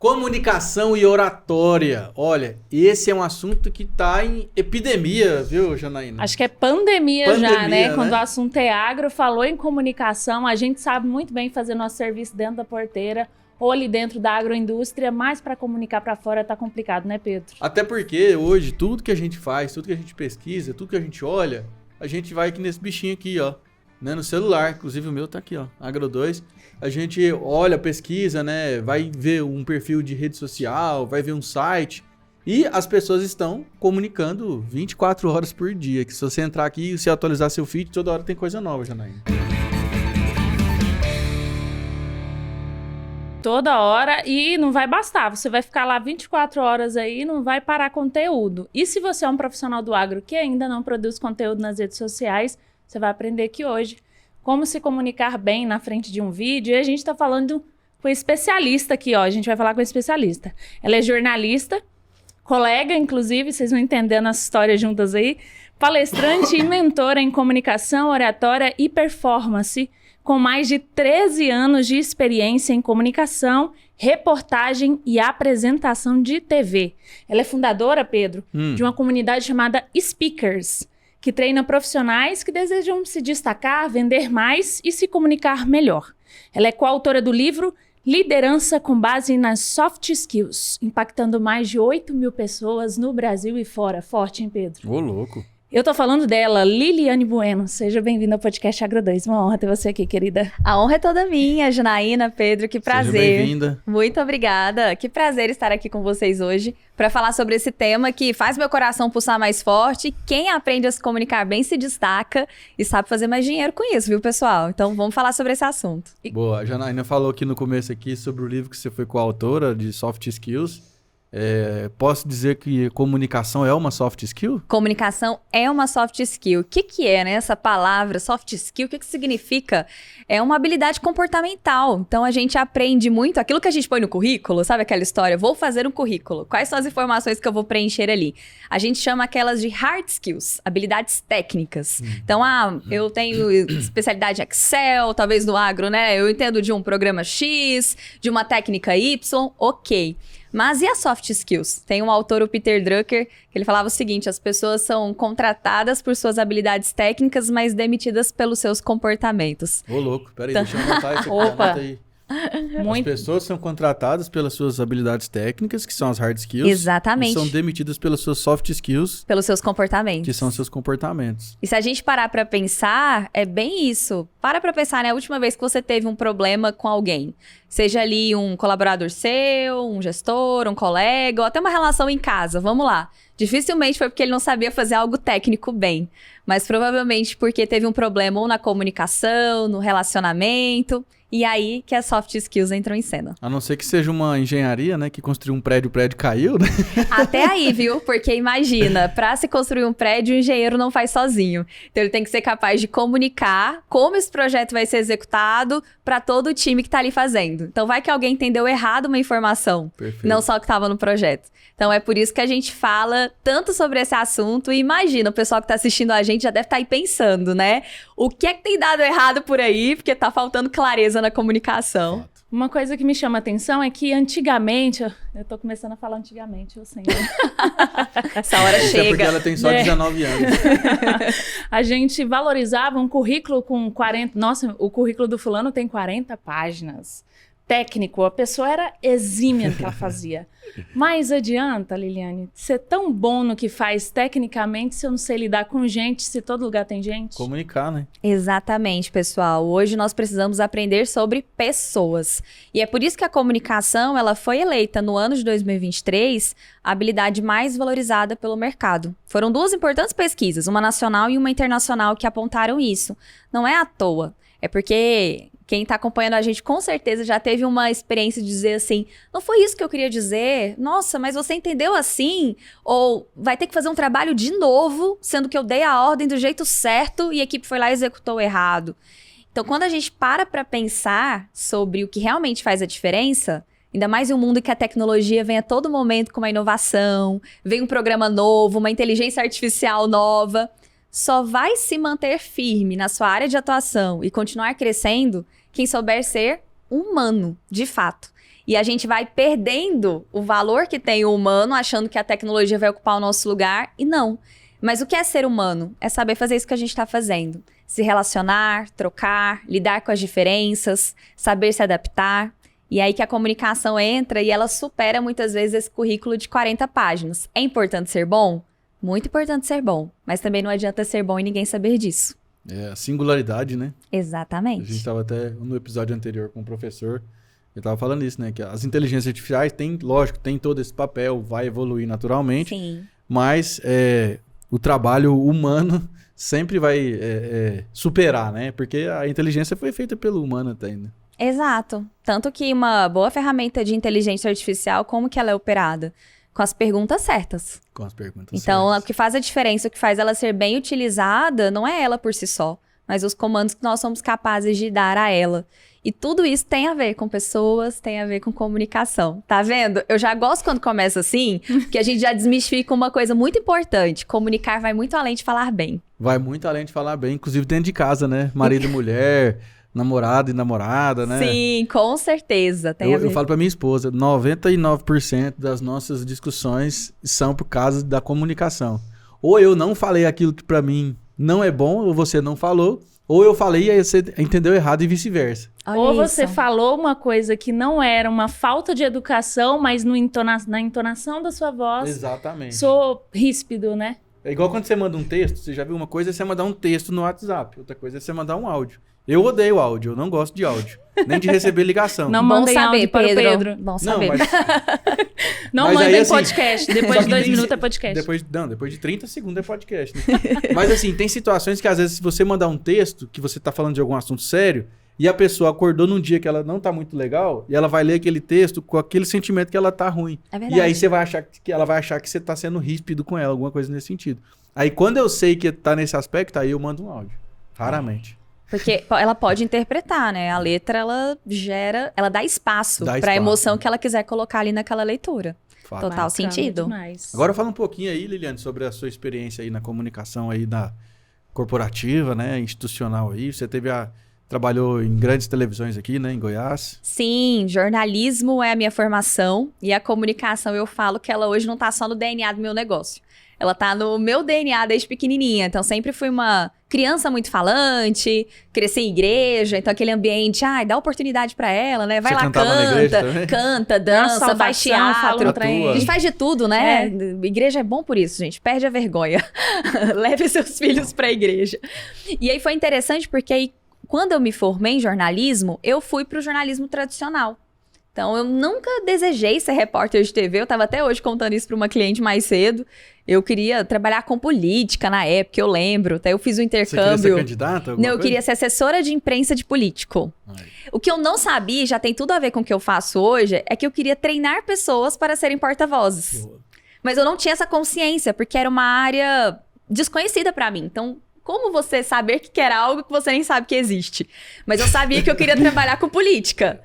Comunicação e oratória. Olha, esse é um assunto que tá em epidemia, viu, Janaína? Acho que é pandemia já, né? Né? Quando o assunto é agro, falou em comunicação, a gente sabe muito bem fazer nosso serviço dentro da porteira ou ali dentro da agroindústria, mas para comunicar para fora tá complicado, né, Pedro? Até porque hoje tudo que a gente faz, tudo que a gente pesquisa, tudo que a gente olha, a gente vai aqui nesse bichinho aqui, ó, né, no celular. Inclusive o meu tá aqui, ó, Agro 2. A gente olha, pesquisa, né, vai ver um perfil de rede social, vai ver um site. E as pessoas estão comunicando 24 horas por dia. Que se você entrar aqui e se atualizar seu feed, toda hora tem coisa nova, Janaína. Toda hora, e não vai bastar, você vai ficar lá 24 horas aí e não vai parar conteúdo. E se você é um profissional do agro que ainda não produz conteúdo nas redes sociais, você vai aprender aqui hoje como se comunicar bem na frente de um vídeo. E a gente está falando com especialista aqui, ó. A gente vai falar com especialista. Ela é jornalista, colega, inclusive, vocês vão entendendo essa história juntas aí, palestrante e mentora em comunicação, oratória e performance, com mais de 13 anos de experiência em comunicação, reportagem e apresentação de TV. Ela é fundadora, Pedro, de uma comunidade chamada Speakers, que treina profissionais que desejam se destacar, vender mais e se comunicar melhor. Ela é coautora do livro Liderança com base nas soft skills, impactando mais de 8 mil pessoas no Brasil e fora. Forte, hein, Pedro? Ô, louco. Eu tô falando dela, Liliane Bueno. Seja bem-vinda ao podcast Agro 2. Uma honra ter você aqui, querida. A honra é toda minha, Janaína, Pedro, que prazer. Seja bem-vinda. Muito obrigada. Que prazer estar aqui com vocês hoje para falar sobre esse tema que faz meu coração pulsar mais forte. Quem aprende a se comunicar bem se destaca e sabe fazer mais dinheiro com isso, viu, pessoal? Então vamos falar sobre esse assunto. Boa, a Janaína falou aqui no começo aqui sobre o livro que você foi coautora de Soft Skills. Posso dizer que comunicação é uma soft skill? Comunicação é uma soft skill. O que é, né, essa palavra soft skill? O que significa? É uma habilidade comportamental. Então a gente aprende muito aquilo que a gente põe no currículo, sabe aquela história? Vou fazer um currículo. Quais são as informações que eu vou preencher ali? A gente chama aquelas de hard skills, habilidades técnicas. Então, eu tenho especialidade em Excel, talvez no agro, né? Eu entendo de um programa X, de uma técnica Y, ok. Mas e as soft skills? Tem um autor, o Peter Drucker, que ele falava o seguinte: as pessoas são contratadas por suas habilidades técnicas, mas demitidas pelos seus comportamentos. Ô, louco, peraí, deixa eu anotar isso aqui. Opa. Anota aí. As pessoas são contratadas pelas suas habilidades técnicas, que são as hard skills. Exatamente. E são demitidas pelas suas soft skills, pelos seus comportamentos. que são seus comportamentos. E se a gente parar pra pensar, é bem isso. Para pra pensar, né? A última vez que você teve um problema com alguém. Seja ali um colaborador seu, um gestor, um colega, ou até uma relação em casa. Vamos lá. Dificilmente foi porque ele não sabia fazer algo técnico bem. Mas provavelmente porque teve um problema ou na comunicação, no relacionamento. E aí que as soft skills entram em cena. A não ser que seja uma engenharia, né? Que construiu um prédio, o prédio caiu, né? Até aí, viu? Porque imagina, para se construir um prédio, o engenheiro não faz sozinho. Então ele tem que ser capaz de comunicar como esse projeto vai ser executado para todo o time que tá ali fazendo. Então vai que alguém entendeu errado uma informação, Perfeito. não só o que estava no projeto. Então é por isso que a gente fala tanto sobre esse assunto. E imagina, o pessoal que tá assistindo a gente já deve estar aí pensando, né? O que é que tem dado errado por aí? Porque tá faltando clareza na comunicação. Uma coisa que me chama a atenção é que antigamente, eu tô começando a falar antigamente, eu sei, né? Essa hora Isso é porque chega. ela tem só 19 anos. A gente valorizava um currículo com 40... Nossa, o currículo do fulano tem 40 páginas. Técnico, a pessoa era exímia no que ela fazia. Mas adianta, Liliane, ser tão bom no que faz tecnicamente se eu não sei lidar com gente, se todo lugar tem gente? Comunicar, né? Exatamente, pessoal. Hoje nós precisamos aprender sobre pessoas. E é por isso que a comunicação ela foi eleita no ano de 2023 a habilidade mais valorizada pelo mercado. Foram duas importantes pesquisas, uma nacional e uma internacional, que apontaram isso. Não é à toa. É porque quem está acompanhando a gente com certeza já teve uma experiência de dizer assim: não foi isso que eu queria dizer, nossa, mas você entendeu assim? Ou vai ter que fazer um trabalho de novo, sendo que eu dei a ordem do jeito certo e a equipe foi lá e executou errado. Então, quando a gente para pensar sobre o que realmente faz a diferença, ainda mais em um mundo que a tecnologia vem a todo momento com uma inovação, vem um programa novo, uma inteligência artificial nova, só vai se manter firme na sua área de atuação e continuar crescendo quem souber ser humano, de fato. E a gente vai perdendo o valor que tem o humano, achando que a tecnologia vai ocupar o nosso lugar, e não. Mas o que é ser humano? É saber fazer isso que a gente está fazendo. Se relacionar, trocar, lidar com as diferenças, saber se adaptar. E aí que a comunicação entra e ela supera muitas vezes esse currículo de 40 páginas. É importante ser bom? Muito importante ser bom. Mas também não adianta ser bom e ninguém saber disso. É a singularidade, né? Exatamente. A gente estava até no episódio anterior com o professor, ele estava falando isso, né? Que as inteligências artificiais têm, lógico, tem todo esse papel, vai evoluir naturalmente. Sim. Mas o trabalho humano sempre vai superar, né? Porque a inteligência foi feita pelo humano até, né? Exato. Tanto que uma boa ferramenta de inteligência artificial, como que ela é operada? Com as perguntas certas. Com as perguntas Então, certas. o que faz a diferença, o que faz ela ser bem utilizada, não é ela por si só, mas os comandos que nós somos capazes de dar a ela. E tudo isso tem a ver com pessoas, tem a ver com comunicação. Tá vendo? Eu já gosto quando começa assim, porque a gente já desmistifica uma coisa muito importante. Comunicar vai muito além de falar bem. Vai muito além de falar bem, inclusive dentro de casa, né? Marido e mulher, namorado e namorada, né? Sim, com certeza. Tem a ver. Eu falo pra minha esposa, 99% das nossas discussões são por causa da comunicação. Ou eu não falei aquilo que pra mim não é bom, ou você não falou, ou eu falei e aí você entendeu errado e vice-versa. Olha Ou isso. você falou uma coisa que não era uma falta de educação, mas no na entonação da sua voz, Exatamente. sou ríspido, né? É igual quando você manda um texto, você já viu uma coisa é você mandar um texto no WhatsApp, outra coisa é você mandar um áudio. Eu odeio áudio, eu não gosto de áudio, nem de receber ligação. Não Bom mandem saber, áudio para o Pedro. Pedro. Bom Não, saber. mas Não Mas aí, mandem assim, podcast. Depois só de que 2 tem- minutos é podcast. depois de 30 segundos é podcast, né? Mas assim, tem situações que às vezes se você mandar um texto, que você tá falando de algum assunto sério, e a pessoa acordou num dia que ela não tá muito legal, e ela vai ler aquele texto com aquele sentimento que ela tá ruim. É verdade. E aí você vai achar que ela vai achar que você tá sendo ríspido com ela, alguma coisa nesse sentido. Aí quando eu sei que tá nesse aspecto, aí eu mando um áudio. Raramente. Porque ela pode interpretar, né? A letra, ela dá espaço Dá pra espaço. emoção que ela quiser colocar ali naquela leitura. Fato. Total Bacana sentido. demais. Agora fala um pouquinho aí, Liliane, sobre a sua experiência aí na comunicação aí da corporativa, né, institucional aí. Você trabalhou em grandes televisões aqui, né, em Goiás. Sim, jornalismo é a minha formação e a comunicação eu falo que ela hoje não tá só no DNA do meu negócio. Ela tá no meu DNA desde pequenininha, então sempre fui uma criança muito falante, cresci em igreja, então aquele ambiente, dá oportunidade pra ela, né? Vai Você lá, cantava na igreja também? canta, Dá uma dança, faz saudação, fala um teatro. trem. A gente faz de tudo, né? É. Igreja é bom por isso, gente. Perde a vergonha. Leve seus filhos pra igreja. E aí foi interessante porque aí, quando eu me formei em jornalismo, eu fui pro jornalismo tradicional. Então, eu nunca desejei ser repórter de TV. Eu tava até hoje contando isso para uma cliente mais cedo. Eu queria trabalhar com política na época, eu lembro. Até eu fiz o Você queria intercâmbio. ser candidata? Não, eu queria ser assessora de imprensa de político. Aí. O que eu não sabia, já tem tudo a ver com o que eu faço hoje, é que eu queria treinar pessoas para serem porta-vozes. Boa. Mas eu não tinha essa consciência, porque era uma área desconhecida pra mim. Então, como você saber que era algo que você nem sabe que existe? Mas eu sabia que eu queria trabalhar com política.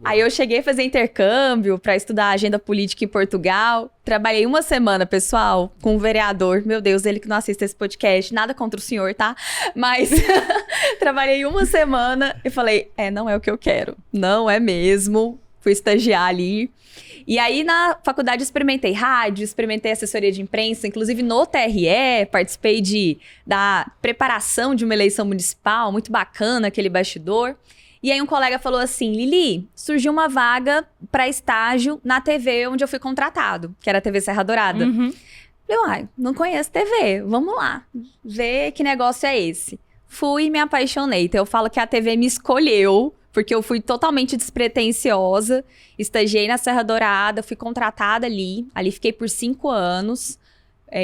Aí eu cheguei a fazer intercâmbio pra estudar a agenda política em Portugal. Trabalhei uma semana, pessoal, com um vereador. Meu Deus, ele que não assiste esse podcast. Nada contra o senhor, tá? Mas trabalhei uma semana e falei, não é o que eu quero. Não é mesmo. Fui estagiar ali. E aí, na faculdade, experimentei rádio, experimentei assessoria de imprensa, inclusive no TRE, participei da preparação de uma eleição municipal, muito bacana aquele bastidor. E aí um colega falou assim, Lili, surgiu uma vaga para estágio na TV onde eu fui contratado, que era a TV Serra Dourada. Uhum. Eu, não conheço TV, vamos lá, ver que negócio é esse. Fui e me apaixonei, então eu falo que a TV me escolheu, porque eu fui totalmente despretensiosa, estagiei na Serra Dourada, fui contratada ali fiquei por 5 anos.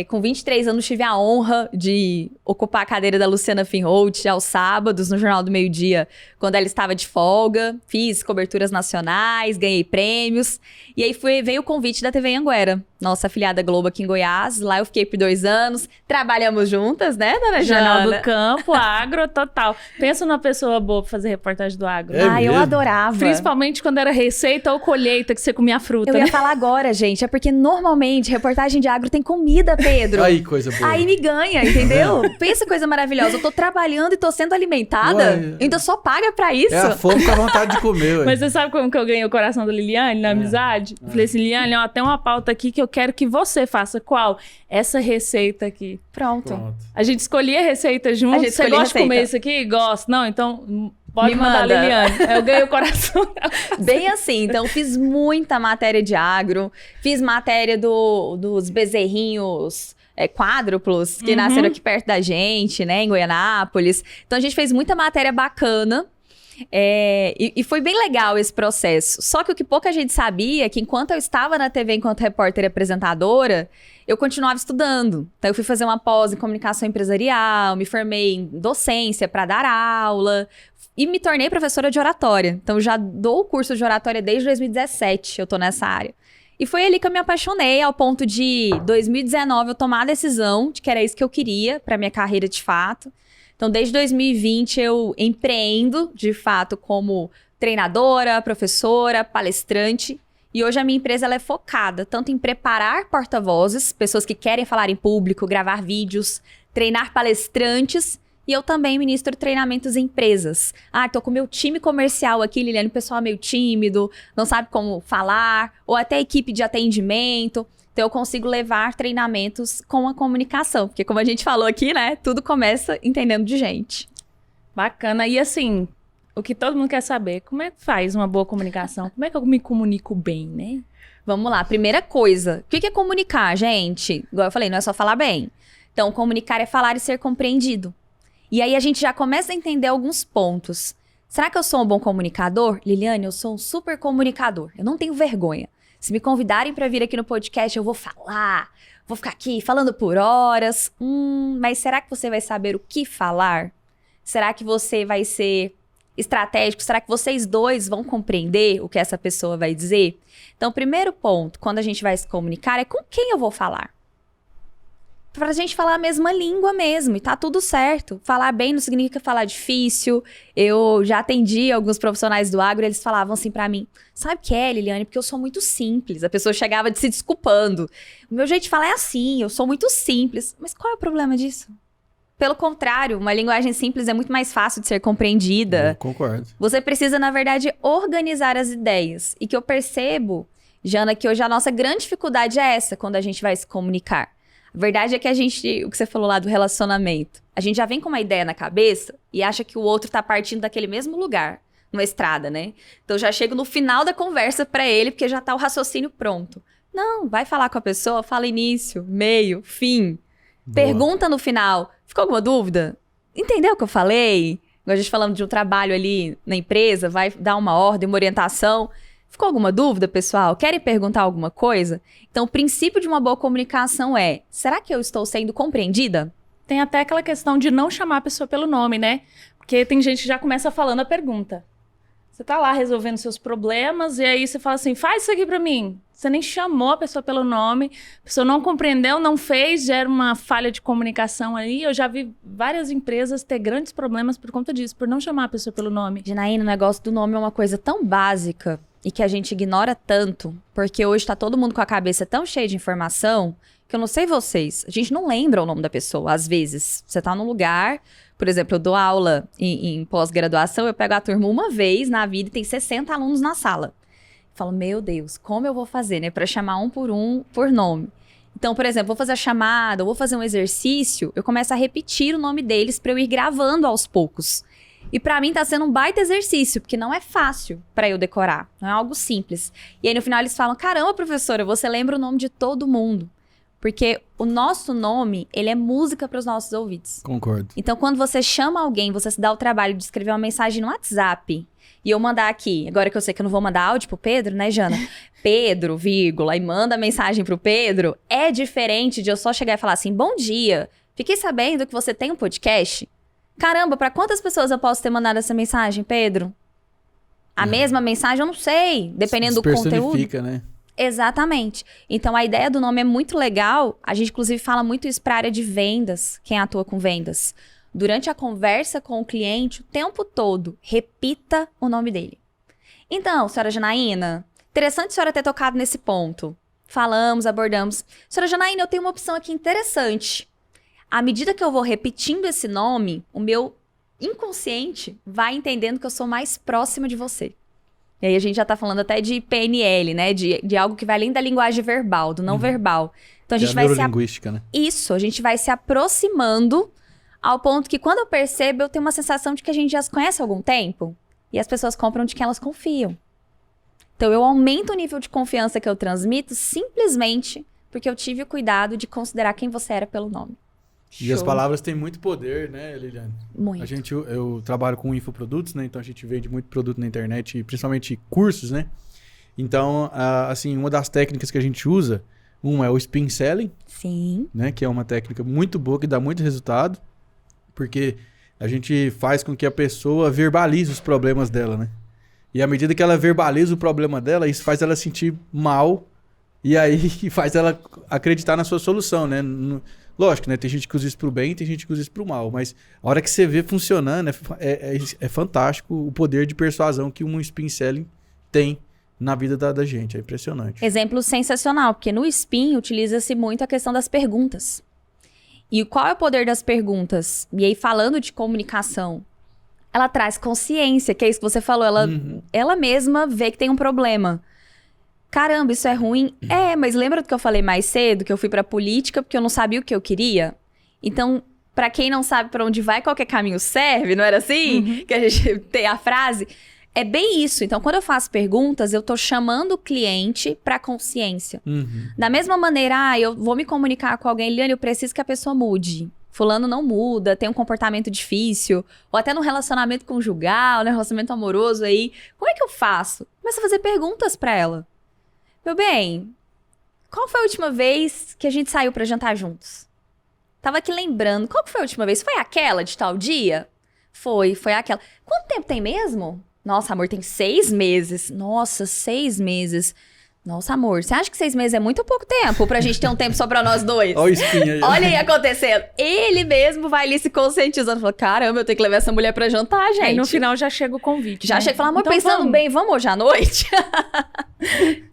Com 23 anos tive a honra de ocupar a cadeira da Luciana Finholt aos sábados no Jornal do Meio-Dia, quando ela estava de folga. Fiz coberturas nacionais, ganhei prêmios. E aí veio o convite da TV Anguera, nossa afiliada Globo aqui em Goiás. Lá eu fiquei por 2 anos. Trabalhamos juntas, né, dona Jornal Jana? do Campo, agro, total. Pensa numa pessoa boa pra fazer reportagem do agro. É Eu mesmo? adorava. Principalmente quando era receita ou colheita, que você comia fruta, Eu ia né? falar agora, gente. É porque normalmente reportagem de agro tem comida Pensa, Pedro. Aí, coisa boa. Aí me ganha, entendeu? Pensa coisa maravilhosa. Eu tô trabalhando e tô sendo alimentada. Ué, Ainda só paga pra isso. É a fome com a vontade de comer, ué. Mas você sabe como que eu ganhei o coração da Liliane na amizade? Eu falei assim, Liliane, ó, tem uma pauta aqui que eu quero que você faça. Qual? Essa receita aqui. Pronto. A gente escolhia a receita junto. A gente Você escolhia gosta de a comer receita. isso aqui? Gosto. Não, então pode Me mandar a manda. Liliane. Eu ganhei o coração dela. Bem assim, então fiz muita matéria de agro, fiz matéria dos bezerrinhos quádruplos que nasceram aqui perto da gente, né, em Goianápolis. Então a gente fez muita matéria bacana. E foi bem legal esse processo. Só que o que pouca gente sabia é que enquanto eu estava na TV enquanto repórter e apresentadora, eu continuava estudando. Então eu fui fazer uma pós em comunicação empresarial, me formei em docência para dar aula e me tornei professora de oratória. Então eu já dou o curso de oratória desde 2017, eu tô nessa área. E foi ali que eu me apaixonei, ao ponto de 2019 eu tomar a decisão de que era isso que eu queria para minha carreira de fato. Então, desde 2020, eu empreendo, de fato, como treinadora, professora, palestrante. E hoje a minha empresa ela é focada tanto em preparar porta-vozes, pessoas que querem falar em público, gravar vídeos, treinar palestrantes. E eu também ministro treinamentos em empresas. Tô com meu time comercial aqui, Liliane, o pessoal é meio tímido, não sabe como falar, ou até equipe de atendimento. Então, eu consigo levar treinamentos com a comunicação. Porque, como a gente falou aqui, né? Tudo começa entendendo de gente. Bacana. E assim, o que todo mundo quer saber, como é que faz uma boa comunicação? Como é que eu me comunico bem, né? Vamos lá. Primeira coisa. O que é comunicar, gente? Igual eu falei, não é só falar bem. Então, comunicar é falar e ser compreendido. E aí, a gente já começa a entender alguns pontos. Será que eu sou um bom comunicador? Liliane, eu sou um super comunicador. Eu não tenho vergonha. Se me convidarem para vir aqui no podcast, eu vou falar, vou ficar aqui falando por horas. Mas será que você vai saber o que falar? Será que você vai ser estratégico? Será que vocês dois vão compreender o que essa pessoa vai dizer? Então, o primeiro ponto, quando a gente vai se comunicar, é com quem eu vou falar. Pra gente falar a mesma língua mesmo, e tá tudo certo. Falar bem não significa falar difícil. Eu já atendi alguns profissionais do agro, eles falavam assim pra mim, sabe o que é, Liliane? Porque eu sou muito simples. A pessoa chegava se desculpando. O meu jeito de falar é assim, eu sou muito simples. Mas qual é o problema disso? Pelo contrário, uma linguagem simples é muito mais fácil de ser compreendida. Eu concordo. Você precisa, na verdade, organizar as ideias. E que eu percebo, Jana, que hoje a nossa grande dificuldade é essa, quando a gente vai se comunicar. A verdade é que o que você falou lá do relacionamento, a gente já vem com uma ideia na cabeça e acha que o outro tá partindo daquele mesmo lugar, numa estrada, né? Então já chego no final da conversa pra ele, porque já tá o raciocínio pronto. Não, vai falar com a pessoa, fala início, meio, fim. Boa. Pergunta no final, ficou alguma dúvida? Entendeu o que eu falei? A gente falando de um trabalho ali na empresa, vai dar uma ordem, uma orientação. Ficou alguma dúvida, pessoal? Querem perguntar alguma coisa? Então, o princípio de uma boa comunicação é, será que eu estou sendo compreendida? Tem até aquela questão de não chamar a pessoa pelo nome, né? Porque tem gente que já começa falando a pergunta. Você tá lá resolvendo seus problemas e aí você fala assim, faz isso aqui pra mim. Você nem chamou a pessoa pelo nome, a pessoa não compreendeu, não fez, gera uma falha de comunicação aí. Eu já vi várias empresas ter grandes problemas por conta disso, por não chamar a pessoa pelo nome. Janaína, o negócio do nome é uma coisa tão básica e que a gente ignora tanto, porque hoje tá todo mundo com a cabeça tão cheia de informação, que eu não sei vocês, a gente não lembra o nome da pessoa, às vezes. Você tá num lugar, por exemplo, eu dou aula em pós-graduação, eu pego a turma uma vez na vida e tem 60 alunos na sala. Eu falo, meu Deus, como eu vou fazer, né, pra chamar um por nome? Então, por exemplo, vou fazer a chamada, vou fazer um exercício, eu começo a repetir o nome deles pra eu ir gravando aos poucos. E pra mim tá sendo um baita exercício, porque não é fácil pra eu decorar, não é algo simples. E aí no final eles falam, caramba, professora, você lembra o nome de todo mundo. Porque o nosso nome, ele é música para os nossos ouvidos. Concordo. Então, quando você chama alguém, você se dá o trabalho de escrever uma mensagem no WhatsApp, e eu mandar aqui, agora que eu sei que eu não vou mandar áudio pro Pedro, né, Jana? Pedro, vírgula, e manda a mensagem pro Pedro, é diferente de eu só chegar e falar assim, bom dia, fiquei sabendo que você tem um podcast? Caramba, para quantas pessoas eu posso ter mandado essa mensagem, Pedro? A mesma mensagem, eu não sei, dependendo do conteúdo. Personifica, né? Exatamente. Então, a ideia do nome é muito legal. A gente, inclusive, fala muito isso para a área de vendas, quem atua com vendas. Durante a conversa com o cliente, o tempo todo, repita o nome dele. Então, senhora Janaína, interessante a senhora ter tocado nesse ponto. falamos, abordamos. Senhora Janaína, eu tenho uma opção aqui interessante. À medida que eu vou repetindo esse nome, o meu inconsciente vai entendendo que eu sou mais próxima de você. E aí a gente já tá falando até de PNL, né? De algo que vai além da linguagem verbal, do não verbal. Então a gente vai neurolinguística, né? Isso, a gente vai se aproximando ao ponto que quando eu percebo, eu tenho uma sensação de que a gente já se conhece há algum tempo. E as pessoas compram de quem elas confiam. Então eu aumento o nível de confiança que eu transmito simplesmente porque eu tive o cuidado de considerar quem você era pelo nome. E as palavras têm muito poder, né, Liliane? Muito. Eu trabalho com infoprodutos, né? Então a gente vende muito produto na internet, principalmente cursos, né? Então, assim, uma das técnicas que a gente usa, é o spin selling. Sim. Né? Que é uma técnica muito boa, que dá muito resultado, porque a gente faz com que a pessoa verbalize os problemas dela, né? E à medida que ela verbaliza o problema dela, isso faz ela sentir mal e aí faz ela acreditar na sua solução, né? Lógico, né? Tem gente que usa isso pro bem, tem gente que usa isso pro mal, mas a hora que você vê funcionando, é fantástico o poder de persuasão que um spin selling tem na vida da gente. É impressionante. Exemplo sensacional, porque no spin utiliza-se muito a questão das perguntas. E qual é o poder das perguntas? E aí, falando de comunicação, ela traz consciência, que é isso que você falou. Ela mesma vê que tem um problema. Caramba, isso é ruim? Mas lembra do que eu falei mais cedo? Que eu fui pra política porque eu não sabia o que eu queria? Então, pra quem não sabe pra onde vai, qualquer caminho serve, não era assim? Que a gente tem a frase. É bem isso. Então, quando eu faço perguntas, eu tô chamando o cliente pra consciência. Da mesma maneira, eu vou me comunicar com alguém, Liliane, eu preciso que a pessoa mude. Fulano não muda, tem um comportamento difícil, ou até no relacionamento conjugal, no relacionamento amoroso aí. Como é que eu faço? Começo a fazer perguntas pra ela. Meu bem, qual foi a última vez que a gente saiu pra jantar juntos? Tava aqui lembrando, qual foi a última vez? Foi aquela de tal dia? Foi aquela. Quanto tempo tem mesmo? Nossa, amor, tem 6 meses. Nossa, 6 meses. Nossa, amor, você acha que 6 meses é muito ou pouco tempo pra gente ter um tempo só pra nós dois? Olha o espinho aí. Olha aí acontecendo. Ele mesmo vai ali se conscientizando. Fala, caramba, eu tenho que levar essa mulher pra jantar, gente. Aí no final já chega o convite. Já chega e fala, amor, então, pensando bem, vamos hoje à noite?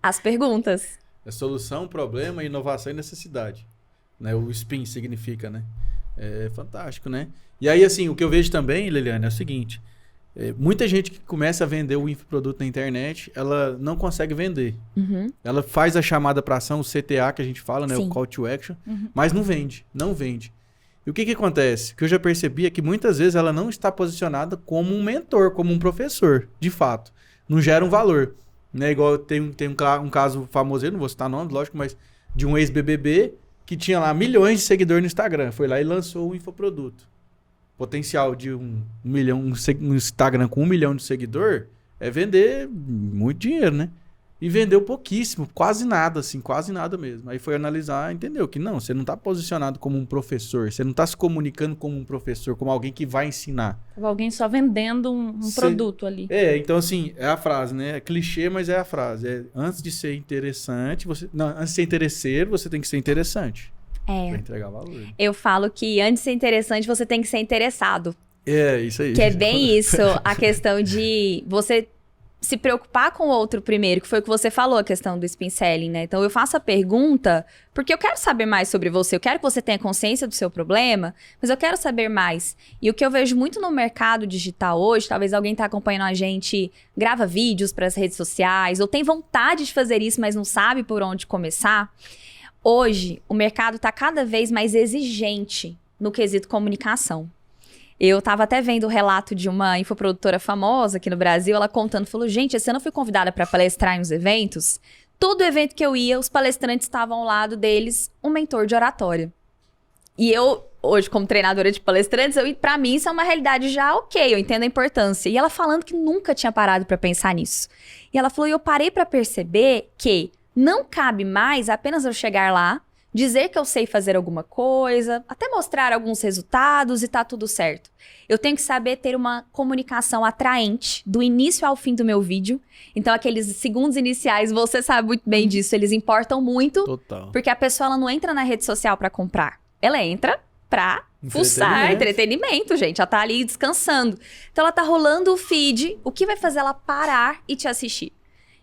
As perguntas. É solução, problema, inovação e necessidade. Né? O spin significa, né? É fantástico, né? E aí, assim, o que eu vejo também, Liliane, é o seguinte. Muita gente que começa a vender o infoproduto na internet, ela não consegue vender. Ela faz a chamada para ação, o CTA que a gente fala, né? O Call to Action, mas não vende. E o que acontece? O que eu já percebi é que muitas vezes ela não está posicionada como um mentor, como um professor, de fato. Não gera um valor. Né? Igual tem um caso famoso, eu não vou citar nome, lógico, mas de um ex-BBB que tinha lá milhões de seguidores no Instagram. Foi lá e lançou o infoproduto. Potencial de um Instagram com 1 milhão de seguidor é vender muito dinheiro, né? E vendeu pouquíssimo, quase nada, assim, quase nada mesmo. Aí foi analisar, entendeu que não, você não está posicionado como um professor, você não está se comunicando como um professor, como alguém que vai ensinar. Alguém só vendendo um produto ali. Então assim, é a frase, né? É clichê, mas é a frase. Antes de ser interessante, antes de ser interesseiro, você tem que ser interessante. Pra entregar valor. Eu falo que antes de ser interessante, você tem que ser interessado. Isso aí. Que é bem isso, a questão de você se preocupar com o outro primeiro, que foi o que você falou, a questão do spin selling, né? Então eu faço a pergunta porque eu quero saber mais sobre você, eu quero que você tenha consciência do seu problema, mas eu quero saber mais. E o que eu vejo muito no mercado digital hoje, talvez alguém tá acompanhando a gente, grava vídeos para as redes sociais, ou tem vontade de fazer isso, mas não sabe por onde começar. Hoje, o mercado está cada vez mais exigente no quesito comunicação. Eu estava até vendo o relato de uma infoprodutora famosa aqui no Brasil, ela contando, falou, gente, esse ano eu fui convidada para palestrar em uns eventos, todo evento que eu ia, os palestrantes estavam ao lado deles, um mentor de oratória. E eu, hoje, como treinadora de palestrantes, para mim isso é uma realidade já ok, eu entendo a importância. E ela falando que nunca tinha parado para pensar nisso. E ela falou, e eu parei para perceber que não cabe mais apenas eu chegar lá, dizer que eu sei fazer alguma coisa, até mostrar alguns resultados e tá tudo certo. Eu tenho que saber ter uma comunicação atraente do início ao fim do meu vídeo. Então, aqueles segundos iniciais, você sabe muito bem disso, eles importam muito. Total. Porque a pessoa ela não entra na rede social para comprar. Ela entra pra fuçar, entretenimento, gente. Ela tá ali descansando. Então, ela tá rolando o feed, o que vai fazer ela parar e te assistir.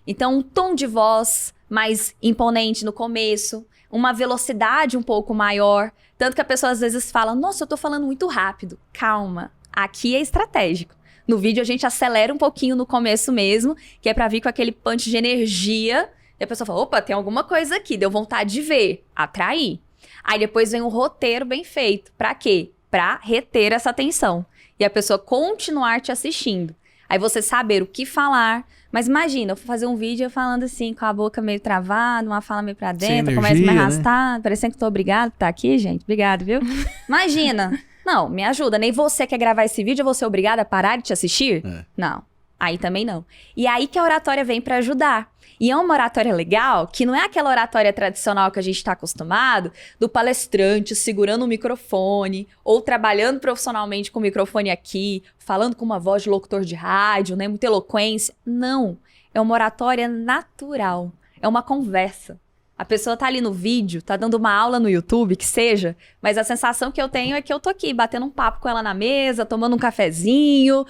Então, um tom de voz, mais imponente no começo, uma velocidade um pouco maior. Tanto que a pessoa às vezes fala, nossa, eu tô falando muito rápido. Calma, aqui é estratégico. No vídeo a gente acelera um pouquinho no começo mesmo, que é pra vir com aquele punch de energia. E a pessoa fala, opa, tem alguma coisa aqui, deu vontade de ver, atrair. Aí depois vem um roteiro bem feito. Pra quê? Pra reter essa atenção. E a pessoa continuar te assistindo. Aí você saber o que falar. Mas imagina, eu vou fazer um vídeo eu falando assim, com a boca meio travada, uma fala meio pra dentro, começa a me arrastar, parecendo que tô obrigado por estar aqui, gente. Obrigado, viu? Imagina. Não, me ajuda. Nem você quer gravar esse vídeo, eu vou ser obrigada a parar de te assistir? Não. Aí também não. E aí que a oratória vem pra ajudar. E é uma oratória legal, que não é aquela oratória tradicional que a gente tá acostumado, do palestrante segurando o microfone, ou trabalhando profissionalmente com o microfone aqui, falando com uma voz de locutor de rádio, né, muita eloquência. Não. É uma oratória natural. É uma conversa. A pessoa tá ali no vídeo, tá dando uma aula no YouTube, que seja, mas a sensação que eu tenho é que eu tô aqui, batendo um papo com ela na mesa, tomando um cafezinho,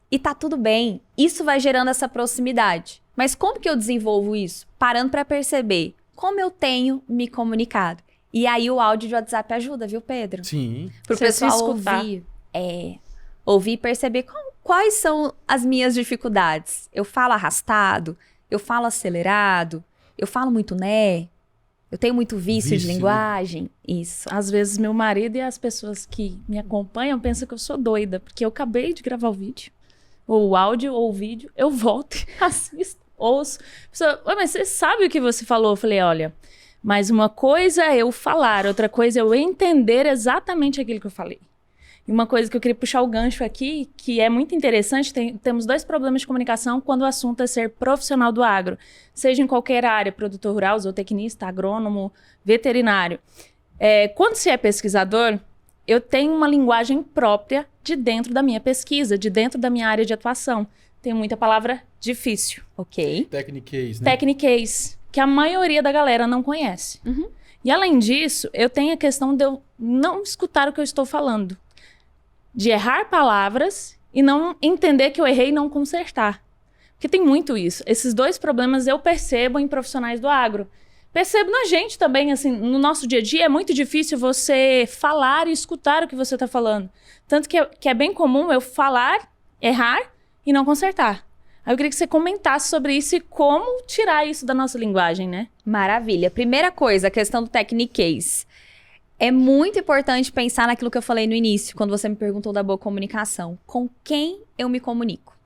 e tá tudo bem. Isso vai gerando essa proximidade. Mas como que eu desenvolvo isso? Parando pra perceber como eu tenho me comunicado. E aí o áudio de WhatsApp ajuda, viu, Pedro? Sim. Pro pessoal ouvir. Ouvir e perceber quais são as minhas dificuldades. Eu falo arrastado, eu falo acelerado, eu falo muito né, eu tenho muito vício de linguagem. Isso. Às vezes meu marido e as pessoas que me acompanham pensam que eu sou doida, porque eu acabei de gravar o vídeo, ou o áudio, ou o vídeo, eu volto e assisto, ouço. Pessoa, mas você sabe o que você falou? Eu falei, olha, mas uma coisa é eu falar, outra coisa é eu entender exatamente aquilo que eu falei. E uma coisa que eu queria puxar o gancho aqui, que é muito interessante, temos 2 problemas de comunicação quando o assunto é ser profissional do agro, seja em qualquer área, produtor rural, zootecnista, agrônomo, veterinário. Quando você é pesquisador, eu tenho uma linguagem própria de dentro da minha pesquisa, de dentro da minha área de atuação. Tem muita palavra difícil. Ok. Techniquez, né? Techniquez, que a maioria da galera não conhece. Uhum. E além disso, eu tenho a questão de eu não escutar o que eu estou falando. De errar palavras e não entender que eu errei e não consertar. Porque tem muito isso. Esses 2 problemas eu percebo em profissionais do agro. Percebo na gente também, assim, no nosso dia a dia é muito difícil você falar e escutar o que você está falando. Tanto que é bem comum eu falar, errar e não consertar. Aí eu queria que você comentasse sobre isso e como tirar isso da nossa linguagem, né? Maravilha. Primeira coisa, a questão do techniquez. É muito importante pensar naquilo que eu falei no início, quando você me perguntou da boa comunicação. Com quem eu me comunico?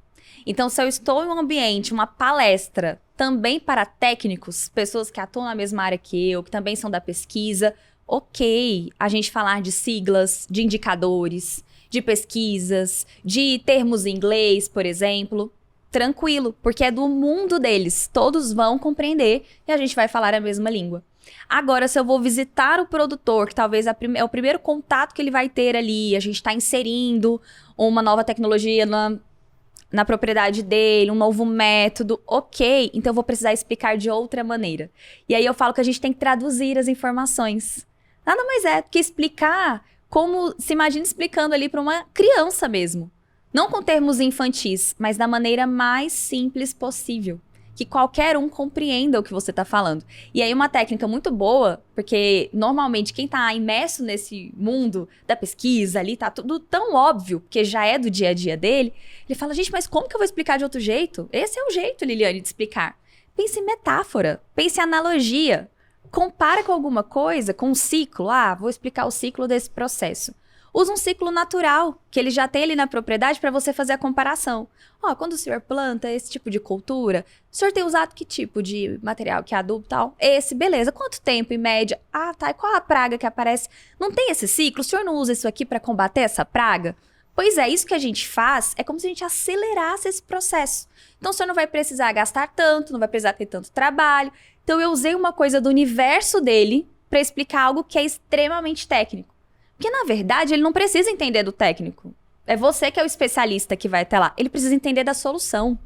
Então, se eu estou em um ambiente, uma palestra, também para técnicos, pessoas que atuam na mesma área que eu, que também são da pesquisa, ok, a gente falar de siglas, de indicadores, de pesquisas, de termos em inglês, por exemplo, tranquilo, porque é do mundo deles, todos vão compreender e a gente vai falar a mesma língua. Agora, se eu vou visitar o produtor, que talvez é o primeiro contato que ele vai ter ali, a gente está inserindo uma nova tecnologia na propriedade dele, um novo método, ok, então eu vou precisar explicar de outra maneira. E aí eu falo que a gente tem que traduzir as informações. Nada mais é do que explicar como se imagina explicando ali para uma criança mesmo. Não com termos infantis, mas da maneira mais simples possível. Que qualquer um compreenda o que você está falando. E aí uma técnica muito boa, porque normalmente quem está imerso nesse mundo da pesquisa ali, tá tudo tão óbvio, porque já é do dia a dia dele, ele fala, gente, mas como que eu vou explicar de outro jeito? Esse é o jeito, Liliane, de explicar. Pense em metáfora, pense em analogia. Compara com alguma coisa, com um ciclo. Ah, vou explicar o ciclo desse processo. Usa um ciclo natural, que ele já tem ali na propriedade para você fazer a comparação. Ó, quando o senhor planta esse tipo de cultura, o senhor tem usado que tipo de material, que adubo e tal? Esse, beleza. Quanto tempo em média? Ah, tá. E qual a praga que aparece? Não tem esse ciclo? O senhor não usa isso aqui para combater essa praga? Pois é, isso que a gente faz é como se a gente acelerasse esse processo. Então, o senhor não vai precisar gastar tanto, não vai precisar ter tanto trabalho. Então, eu usei uma coisa do universo dele para explicar algo que é extremamente técnico. Porque, na verdade, ele não precisa entender do técnico. É você que é o especialista que vai até lá. Ele precisa entender da solução.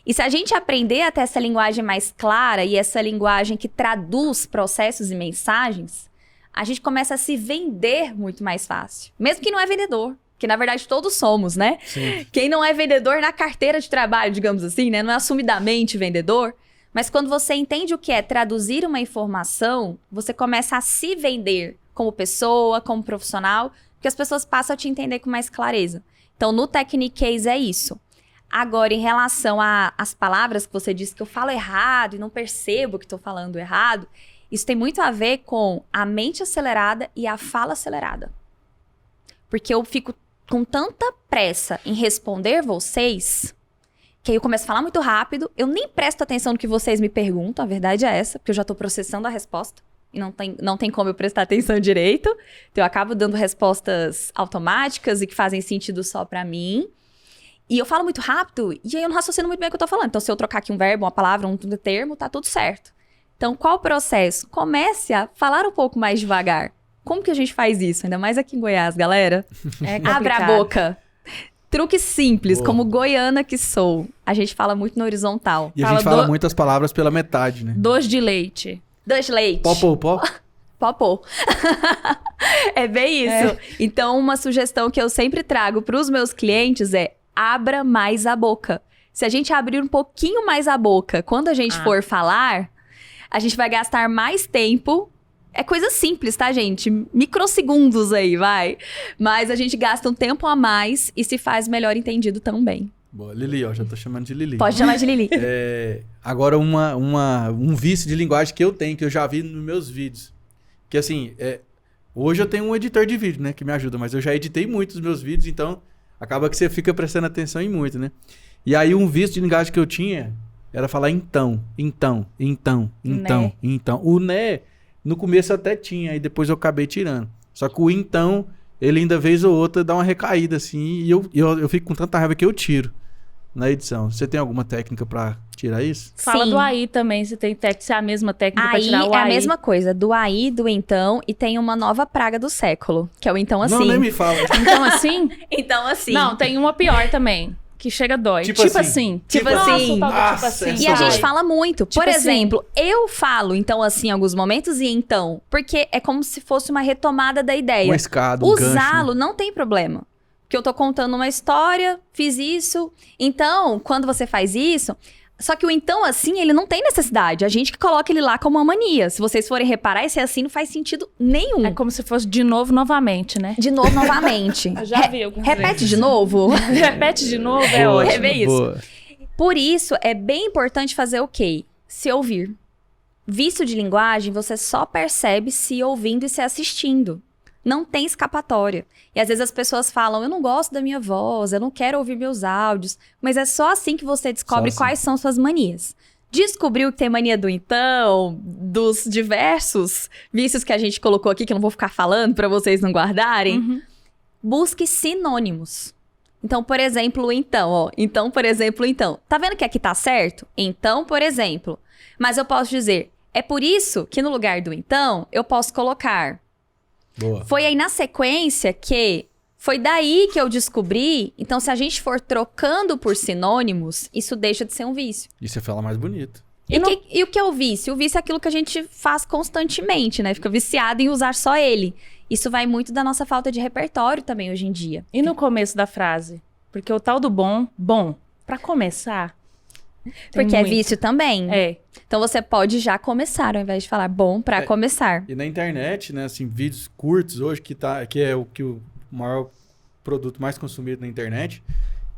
E se a gente aprender a ter essa linguagem mais clara e essa linguagem que traduz processos e mensagens, a gente começa a se vender muito mais fácil. Mesmo que não é vendedor. Que, na verdade, todos somos, né? Sim. Quem não é vendedor na carteira de trabalho, digamos assim, né? Não é assumidamente vendedor. Mas quando você entende o que é traduzir uma informação, você começa a se vender como pessoa, como profissional, porque as pessoas passam a te entender com mais clareza. Então, no Techniquez é isso. Agora, em relação às palavras que você disse que eu falo errado e não percebo que estou falando errado, isso tem muito a ver com a mente acelerada e a fala acelerada. Porque eu fico com tanta pressa em responder vocês, que aí eu começo a falar muito rápido, eu nem presto atenção no que vocês me perguntam, a verdade é essa, porque eu já estou processando a resposta. E não tem como eu prestar atenção direito. Então, eu acabo dando respostas automáticas e que fazem sentido só pra mim. E eu falo muito rápido, e aí eu não raciocino muito bem o que eu tô falando. Então, se eu trocar aqui um verbo, uma palavra, um termo, tá tudo certo. Então, qual o processo? Comece a falar um pouco mais devagar. Como que a gente faz isso? Ainda mais aqui em Goiás, galera. Abra a boca. Truque simples, como goiana que sou. A gente fala muito na horizontal. E a gente fala muitas palavras pela metade, né? Doce de leite. Doce de leite. Popô. Popô. É bem isso. Então, uma sugestão que eu sempre trago para os meus clientes é: abra mais a boca. Se a gente abrir um pouquinho mais a boca, quando a gente for falar, a gente vai gastar mais tempo. É coisa simples, tá, gente? Microsegundos aí, vai. Mas a gente gasta um tempo a mais e se faz melhor entendido também. Boa, Lili, ó, já tô chamando de Lili. Pode chamar de Lili. Agora, um vício de linguagem que eu tenho, que eu já vi nos meus vídeos. Que assim, hoje eu tenho um editor de vídeo, né, que me ajuda, mas eu já editei muito os meus vídeos, então acaba que você fica prestando atenção em muito, né? E aí um vício de linguagem que eu tinha era falar então. O né, no começo até tinha, e depois eu acabei tirando. Só que o então, ele ainda vez ou outra dá uma recaída assim, e eu fico com tanta raiva que eu tiro na edição. Você tem alguma técnica pra tirar isso? Fala do aí também, se tem se é a mesma técnica pra tirar o aí. É a mesma coisa, do aí, do então, e tem uma nova praga do século, que é o então assim. Não, nem me fala. Então assim? Então assim. Não, tem uma pior também, que chega dói. Tipo assim. Tipo assim. Nossa, tipo assim. E a gente fala muito. Tipo Por assim. exemplo, eu falo então assim em alguns momentos e então, porque é como se fosse uma retomada da ideia. Uma escada, um gancho, Usá-lo né? não tem problema. Porque eu tô contando uma história, fiz isso. Então, quando você faz isso... Só que o então assim, ele não tem necessidade. A gente que coloca ele lá como uma mania. Se vocês forem reparar, esse assim não faz sentido nenhum. É como se fosse de novo, novamente, né? De novo, novamente. Eu já vi algumas Repete vezes. de novo. Repete de novo, é Boa, ótimo. É bem isso. boa. Por isso, é bem importante fazer o quê? Se ouvir. Vício de linguagem, você só percebe se ouvindo e se assistindo. Não tem escapatória. E às vezes as pessoas falam, eu não gosto da minha voz, eu não quero ouvir meus áudios. Mas é só assim que você descobre Só assim. quais são suas manias. Descobriu que tem mania do então, dos diversos vícios que a gente colocou aqui, que eu não vou ficar falando pra vocês não guardarem. Uhum. Busque sinônimos. Então, por exemplo, então, ó. Então, por exemplo, então. Tá vendo que aqui tá certo? Então, por exemplo. Mas eu posso dizer, é por isso que no lugar do então, eu posso colocar... Boa. Foi aí na sequência que... Foi daí que eu descobri... Então, se a gente for trocando por sinônimos, isso deixa de ser um vício. E você fala mais bonito. E o que é o vício? O vício é aquilo que a gente faz constantemente, né? Fica viciado em usar só ele. Isso vai muito da nossa falta de repertório também hoje em dia. E no começo da frase? Porque o tal do bom, pra começar... Porque é vício também. É. Então você pode já começar, ao invés de falar bom pra começar. E na internet, né, assim, vídeos curtos hoje, que é o maior produto mais consumido na internet.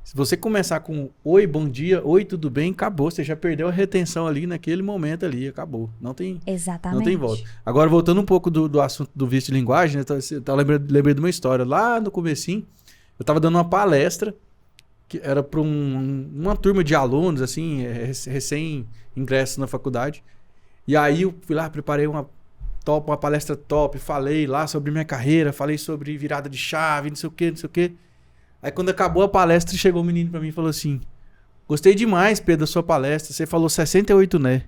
Se você começar com oi, bom dia, oi, tudo bem, acabou. Você já perdeu a retenção ali naquele momento ali, acabou. Não tem volta. Agora, voltando um pouco do assunto do vício de linguagem, né, lembrei de uma história. Lá no comecinho, eu tava dando uma palestra que era para uma turma de alunos, assim, recém-ingressos na faculdade. E aí eu fui lá, preparei uma palestra top, falei lá sobre minha carreira, falei sobre virada de chave, não sei o quê. Aí quando acabou a palestra, chegou um menino pra mim e falou assim, gostei demais, Pedro, da sua palestra, você falou 68 né.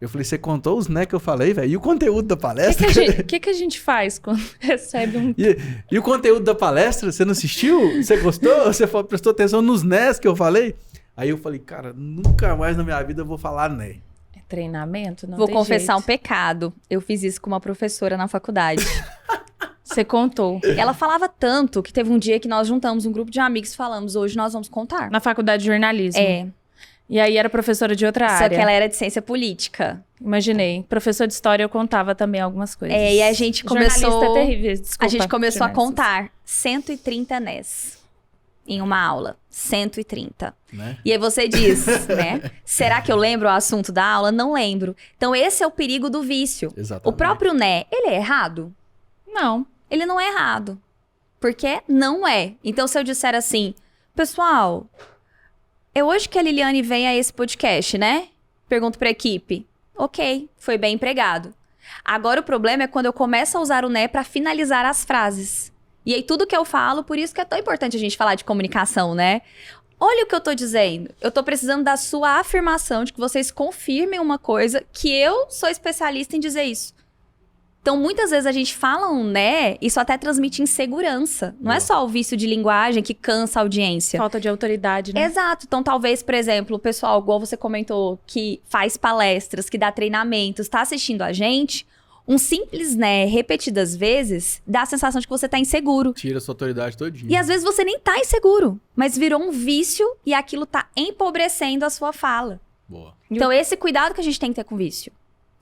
Eu falei, você contou os né que eu falei, velho? E o conteúdo da palestra? O que a gente faz quando recebe um... E o conteúdo da palestra, você não assistiu? Você gostou? Você prestou atenção nos nés que eu falei? Aí eu falei, cara, nunca mais na minha vida eu vou falar né. É treinamento? Não Vou tem confessar jeito. um pecado. Eu fiz isso com uma professora na faculdade. Você contou. Ela falava tanto que teve um dia que nós juntamos um grupo de amigos e falamos, hoje nós vamos contar. Na faculdade de jornalismo. É. E aí era professora de outra área. Só que ela era de ciência política. Imaginei. Professor de história eu contava também algumas coisas. E a gente começou... Jornalista é terrível, desculpa. A gente começou a contar 130 NES em uma aula. 130. Né? E aí você diz, né? Será que eu lembro o assunto da aula? Não lembro. Então esse é o perigo do vício. Exatamente. O próprio NE, ele é errado? Não. Ele não é errado. Porque não é. Então se eu disser assim, pessoal, é hoje que a Liliane vem a esse podcast, né? Pergunto pra equipe. Ok, foi bem empregado. Agora o problema é quando eu começo a usar o né pra finalizar as frases. E aí tudo que eu falo, por isso que é tão importante a gente falar de comunicação, né? Olha o que eu tô dizendo. Eu tô precisando da sua afirmação, de que vocês confirmem uma coisa que eu sou especialista em dizer isso. Então, muitas vezes a gente fala um né, isso até transmite insegurança. Não é só o vício de linguagem que cansa a audiência. Falta de autoridade, né? Exato. Então, talvez, por exemplo, o pessoal, igual você comentou, que faz palestras, que dá treinamentos, tá assistindo a gente, um simples né, repetidas vezes, dá a sensação de que você tá inseguro. Tira a sua autoridade todinha. E às vezes você nem tá inseguro, mas virou um vício e aquilo tá empobrecendo a sua fala. Boa. Então, esse cuidado que a gente tem que ter com o vício.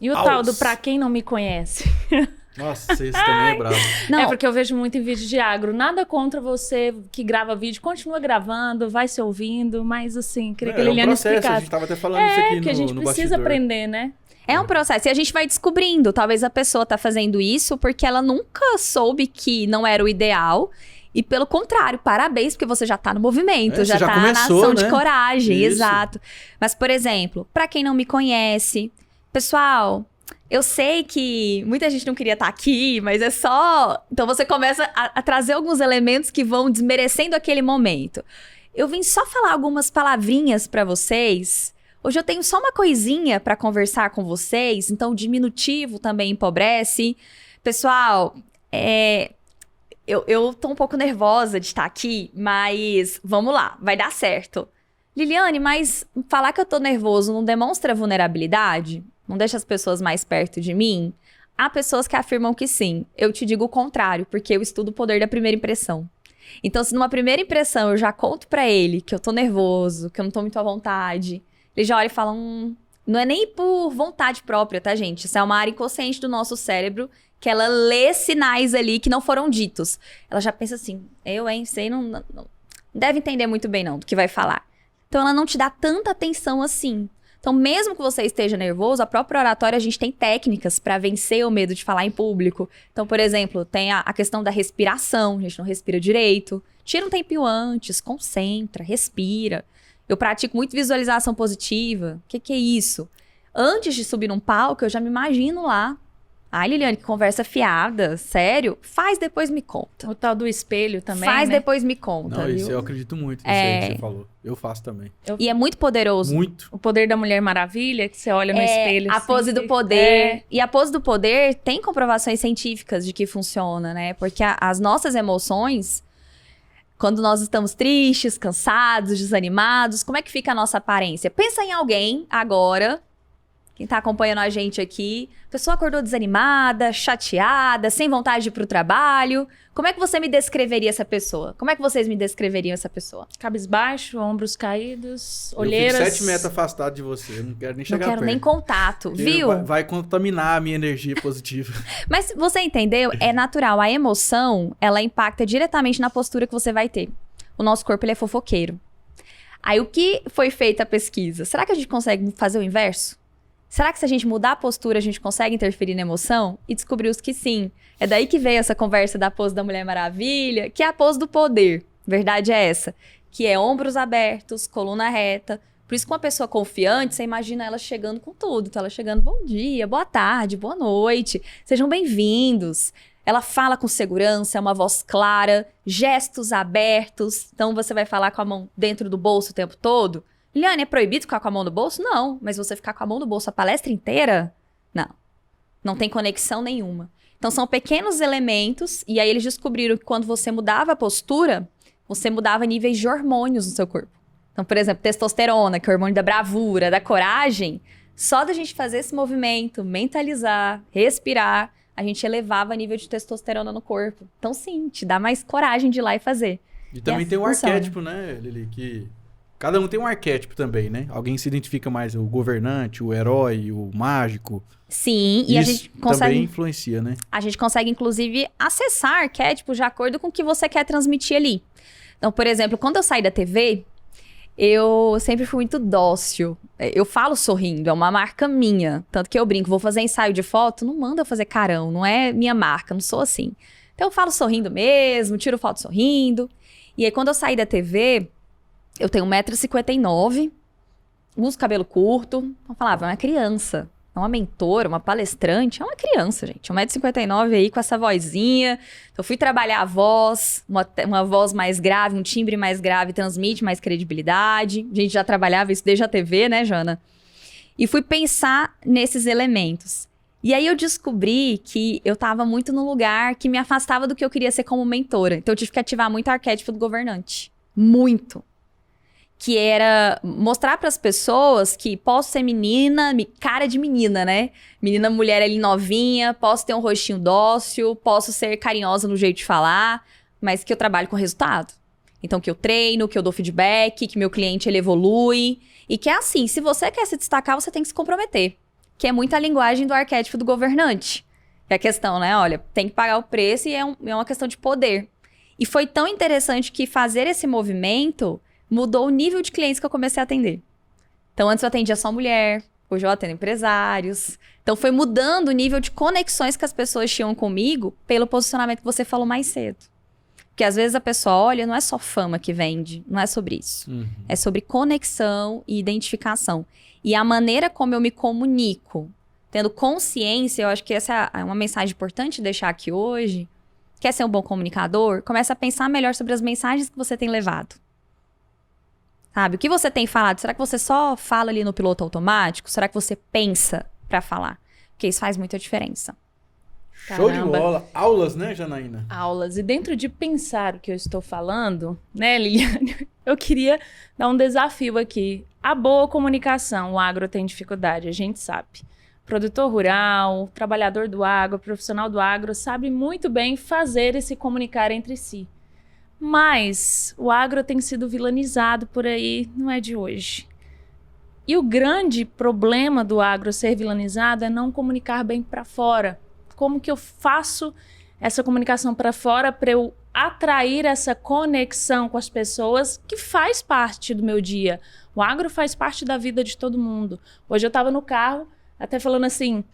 E o tal do pra quem não me conhece? Nossa, esse também é bravo. Não, É porque eu vejo muito em vídeo de agro. Nada contra você que grava vídeo. Continua gravando, vai se ouvindo. Mas assim, queria que a Liliane processo, explicasse. a gente tava até falando isso aqui que a gente no precisa bastidor. aprender, né? é um processo. E a gente vai descobrindo. Talvez a pessoa tá fazendo isso porque ela nunca soube que não era o ideal. E pelo contrário, parabéns, porque você já tá no movimento, já você já tá começou, na ação né? de coragem, Isso. exato. Mas, por exemplo, pra quem não me conhece, pessoal, eu sei que muita gente não queria estar aqui, mas é só... Então você começa a trazer alguns elementos que vão desmerecendo aquele momento. Eu vim só falar algumas palavrinhas pra vocês. Hoje eu tenho só uma coisinha pra conversar com vocês, então o diminutivo também empobrece. Pessoal, eu tô um pouco nervosa de estar aqui, mas vamos lá, vai dar certo. Liliane, mas falar que eu tô nervoso não demonstra vulnerabilidade? Não deixa as pessoas mais perto de mim? Há pessoas que afirmam que sim. Eu te digo o contrário, porque eu estudo o poder da primeira impressão. Então, se numa primeira impressão eu já conto pra ele que eu tô nervoso, que eu não tô muito à vontade, ele já olha e fala, não é nem por vontade própria, tá, gente? Isso é uma área inconsciente do nosso cérebro, que ela lê sinais ali que não foram ditos. Ela já pensa assim, sei, não deve entender muito bem não do que vai falar. Então, ela não te dá tanta atenção assim. Então, mesmo que você esteja nervoso, a própria oratória, a gente tem técnicas para vencer o medo de falar em público. Então, por exemplo, tem a questão da respiração, a gente não respira direito. Tira um tempinho antes, concentra, respira. Eu pratico muito visualização positiva. O que é isso? Antes de subir num palco, eu já me imagino lá. Ai, Liliane, que conversa fiada, sério? Faz, depois me conta. O tal do espelho também, Faz, né? depois me conta, Não, isso viu? eu acredito muito nisso aí que você falou. Eu faço também. E é muito poderoso. Muito. O poder da Mulher Maravilha, que você olha no espelho. A assim, pose do poder. E a pose do poder tem comprovações científicas de que funciona, né? Porque as nossas emoções, quando nós estamos tristes, cansados, desanimados, como é que fica a nossa aparência? Pensa em alguém agora, quem tá acompanhando a gente aqui, a pessoa acordou desanimada, chateada, sem vontade de ir pro trabalho. Como é que você me descreveria essa pessoa? Como é que vocês me descreveriam essa pessoa? Cabisbaixo, ombros caídos, Eu olheiras. fico 7 metros afastado de você. Eu não quero nem Não chegar quero perto. nem contato, Porque viu? Vai contaminar a minha energia positiva. Mas você entendeu? É natural. A emoção, ela impacta diretamente na postura que você vai ter. O nosso corpo, ele é fofoqueiro. Aí, o que foi feita a pesquisa? Será que a gente consegue fazer o inverso? Será que se a gente mudar a postura, a gente consegue interferir na emoção? E descobriu-se que sim. É daí que veio essa conversa da pose da Mulher Maravilha, que é a pose do poder. Verdade é essa. Que é ombros abertos, coluna reta. Por isso que uma pessoa confiante, você imagina ela chegando com tudo. Então, ela chegando, bom dia, boa tarde, boa noite. Sejam bem-vindos. Ela fala com segurança, é uma voz clara, gestos abertos. Então, você vai falar com a mão dentro do bolso o tempo todo? Liliane, é proibido ficar com a mão no bolso? Não. Mas você ficar com a mão no bolso a palestra inteira? Não. Não tem conexão nenhuma. Então, são pequenos elementos. E aí, eles descobriram que quando você mudava a postura, você mudava níveis de hormônios no seu corpo. Então, por exemplo, testosterona, que é o hormônio da bravura, da coragem. Só da gente fazer esse movimento, mentalizar, respirar, a gente elevava o nível de testosterona no corpo. Então, sim, te dá mais coragem de ir lá e fazer. E também assim tem o funciona. arquétipo, né, Lili? Que Cada um tem um arquétipo também, né? Alguém se identifica mais o governante, o herói, o mágico. Sim, e a Isso gente consegue... também influencia, né? A gente consegue, inclusive, acessar arquétipos de acordo com o que você quer transmitir ali. Então, por exemplo, quando eu saí da TV, eu sempre fui muito dócil. Eu falo sorrindo, é uma marca minha. Tanto que eu brinco, vou fazer ensaio de foto, não manda eu fazer carão, não é minha marca, não sou assim. Então, eu falo sorrindo mesmo, tiro foto sorrindo. E aí, quando eu saí da TV, eu tenho 1,59 m, uso cabelo curto. Eu falava, é uma criança. É uma mentora, uma palestrante, é uma criança, gente. 1,59 m aí com essa vozinha. Então, eu fui trabalhar a voz, uma voz mais grave, um timbre mais grave, transmite mais credibilidade. A gente já trabalhava isso desde a TV, né, Jana? E fui pensar nesses elementos. E aí eu descobri que eu tava muito no lugar que me afastava do que eu queria ser como mentora. Então, eu tive que ativar muito o arquétipo do governante. Muito. Que era mostrar para as pessoas que posso ser menina, cara de menina, né? Menina, mulher ali novinha, posso ter um rostinho dócil, posso ser carinhosa no jeito de falar, mas que eu trabalho com resultado. Então, que eu treino, que eu dou feedback, que meu cliente ele evolui. E que é assim, se você quer se destacar, você tem que se comprometer. Que é muito a linguagem do arquétipo do governante. É a questão, né? Olha, tem que pagar o preço e é uma questão de poder. E foi tão interessante que fazer esse movimento mudou o nível de clientes que eu comecei a atender. Então, antes eu atendia só mulher, hoje eu atendo empresários. Então, foi mudando o nível de conexões que as pessoas tinham comigo pelo posicionamento que você falou mais cedo. Porque às vezes a pessoa olha, não é só fama que vende, não é sobre isso. Uhum. É sobre conexão e identificação. E a maneira como eu me comunico, tendo consciência, eu acho que essa é uma mensagem importante deixar aqui hoje. Quer ser um bom comunicador? Começa a pensar melhor sobre as mensagens que você tem levado. Sabe? O que você tem falado? Será que você só fala ali no piloto automático? Será que você pensa pra falar? Porque isso faz muita diferença. Show de Caramba. bola. Aulas, né, Janaína? Aulas. E dentro de pensar o que eu estou falando, né, Liliane? Eu queria dar um desafio aqui. A boa comunicação, o agro tem dificuldade, a gente sabe. Produtor rural, trabalhador do agro, profissional do agro, sabe muito bem fazer e se comunicar entre si. Mas o agro tem sido vilanizado por aí, não é de hoje. E o grande problema do agro ser vilanizado é não comunicar bem para fora. Como que eu faço essa comunicação para fora para eu atrair essa conexão com as pessoas que faz parte do meu dia? O agro faz parte da vida de todo mundo. Hoje eu estava no carro até falando assim,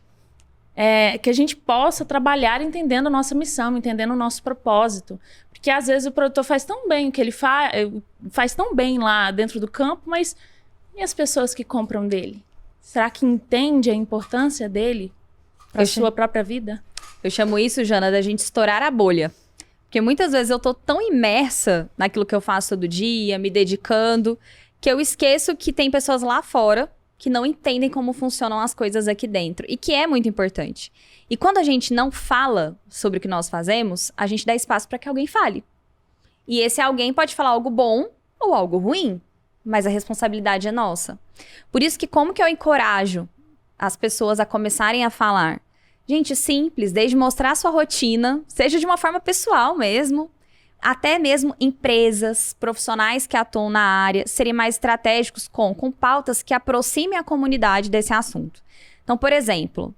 que a gente possa trabalhar entendendo a nossa missão, entendendo o nosso propósito. Porque às vezes o produtor faz tão bem o que ele faz tão bem lá dentro do campo, mas e as pessoas que compram dele? Será que entende a importância dele para a sua própria vida? Eu chamo isso, Jana, da gente estourar a bolha. Porque muitas vezes eu tô tão imersa naquilo que eu faço todo dia, me dedicando, que eu esqueço que tem pessoas lá fora que não entendem como funcionam as coisas aqui dentro. E que é muito importante. E quando a gente não fala sobre o que nós fazemos, a gente dá espaço para que alguém fale. E esse alguém pode falar algo bom ou algo ruim, mas a responsabilidade é nossa. Por isso que como que eu encorajo as pessoas a começarem a falar? Gente, simples, desde mostrar a sua rotina, seja de uma forma pessoal mesmo, até mesmo empresas, profissionais que atuam na área, serem mais estratégicos com pautas que aproximem a comunidade desse assunto. Então, por exemplo,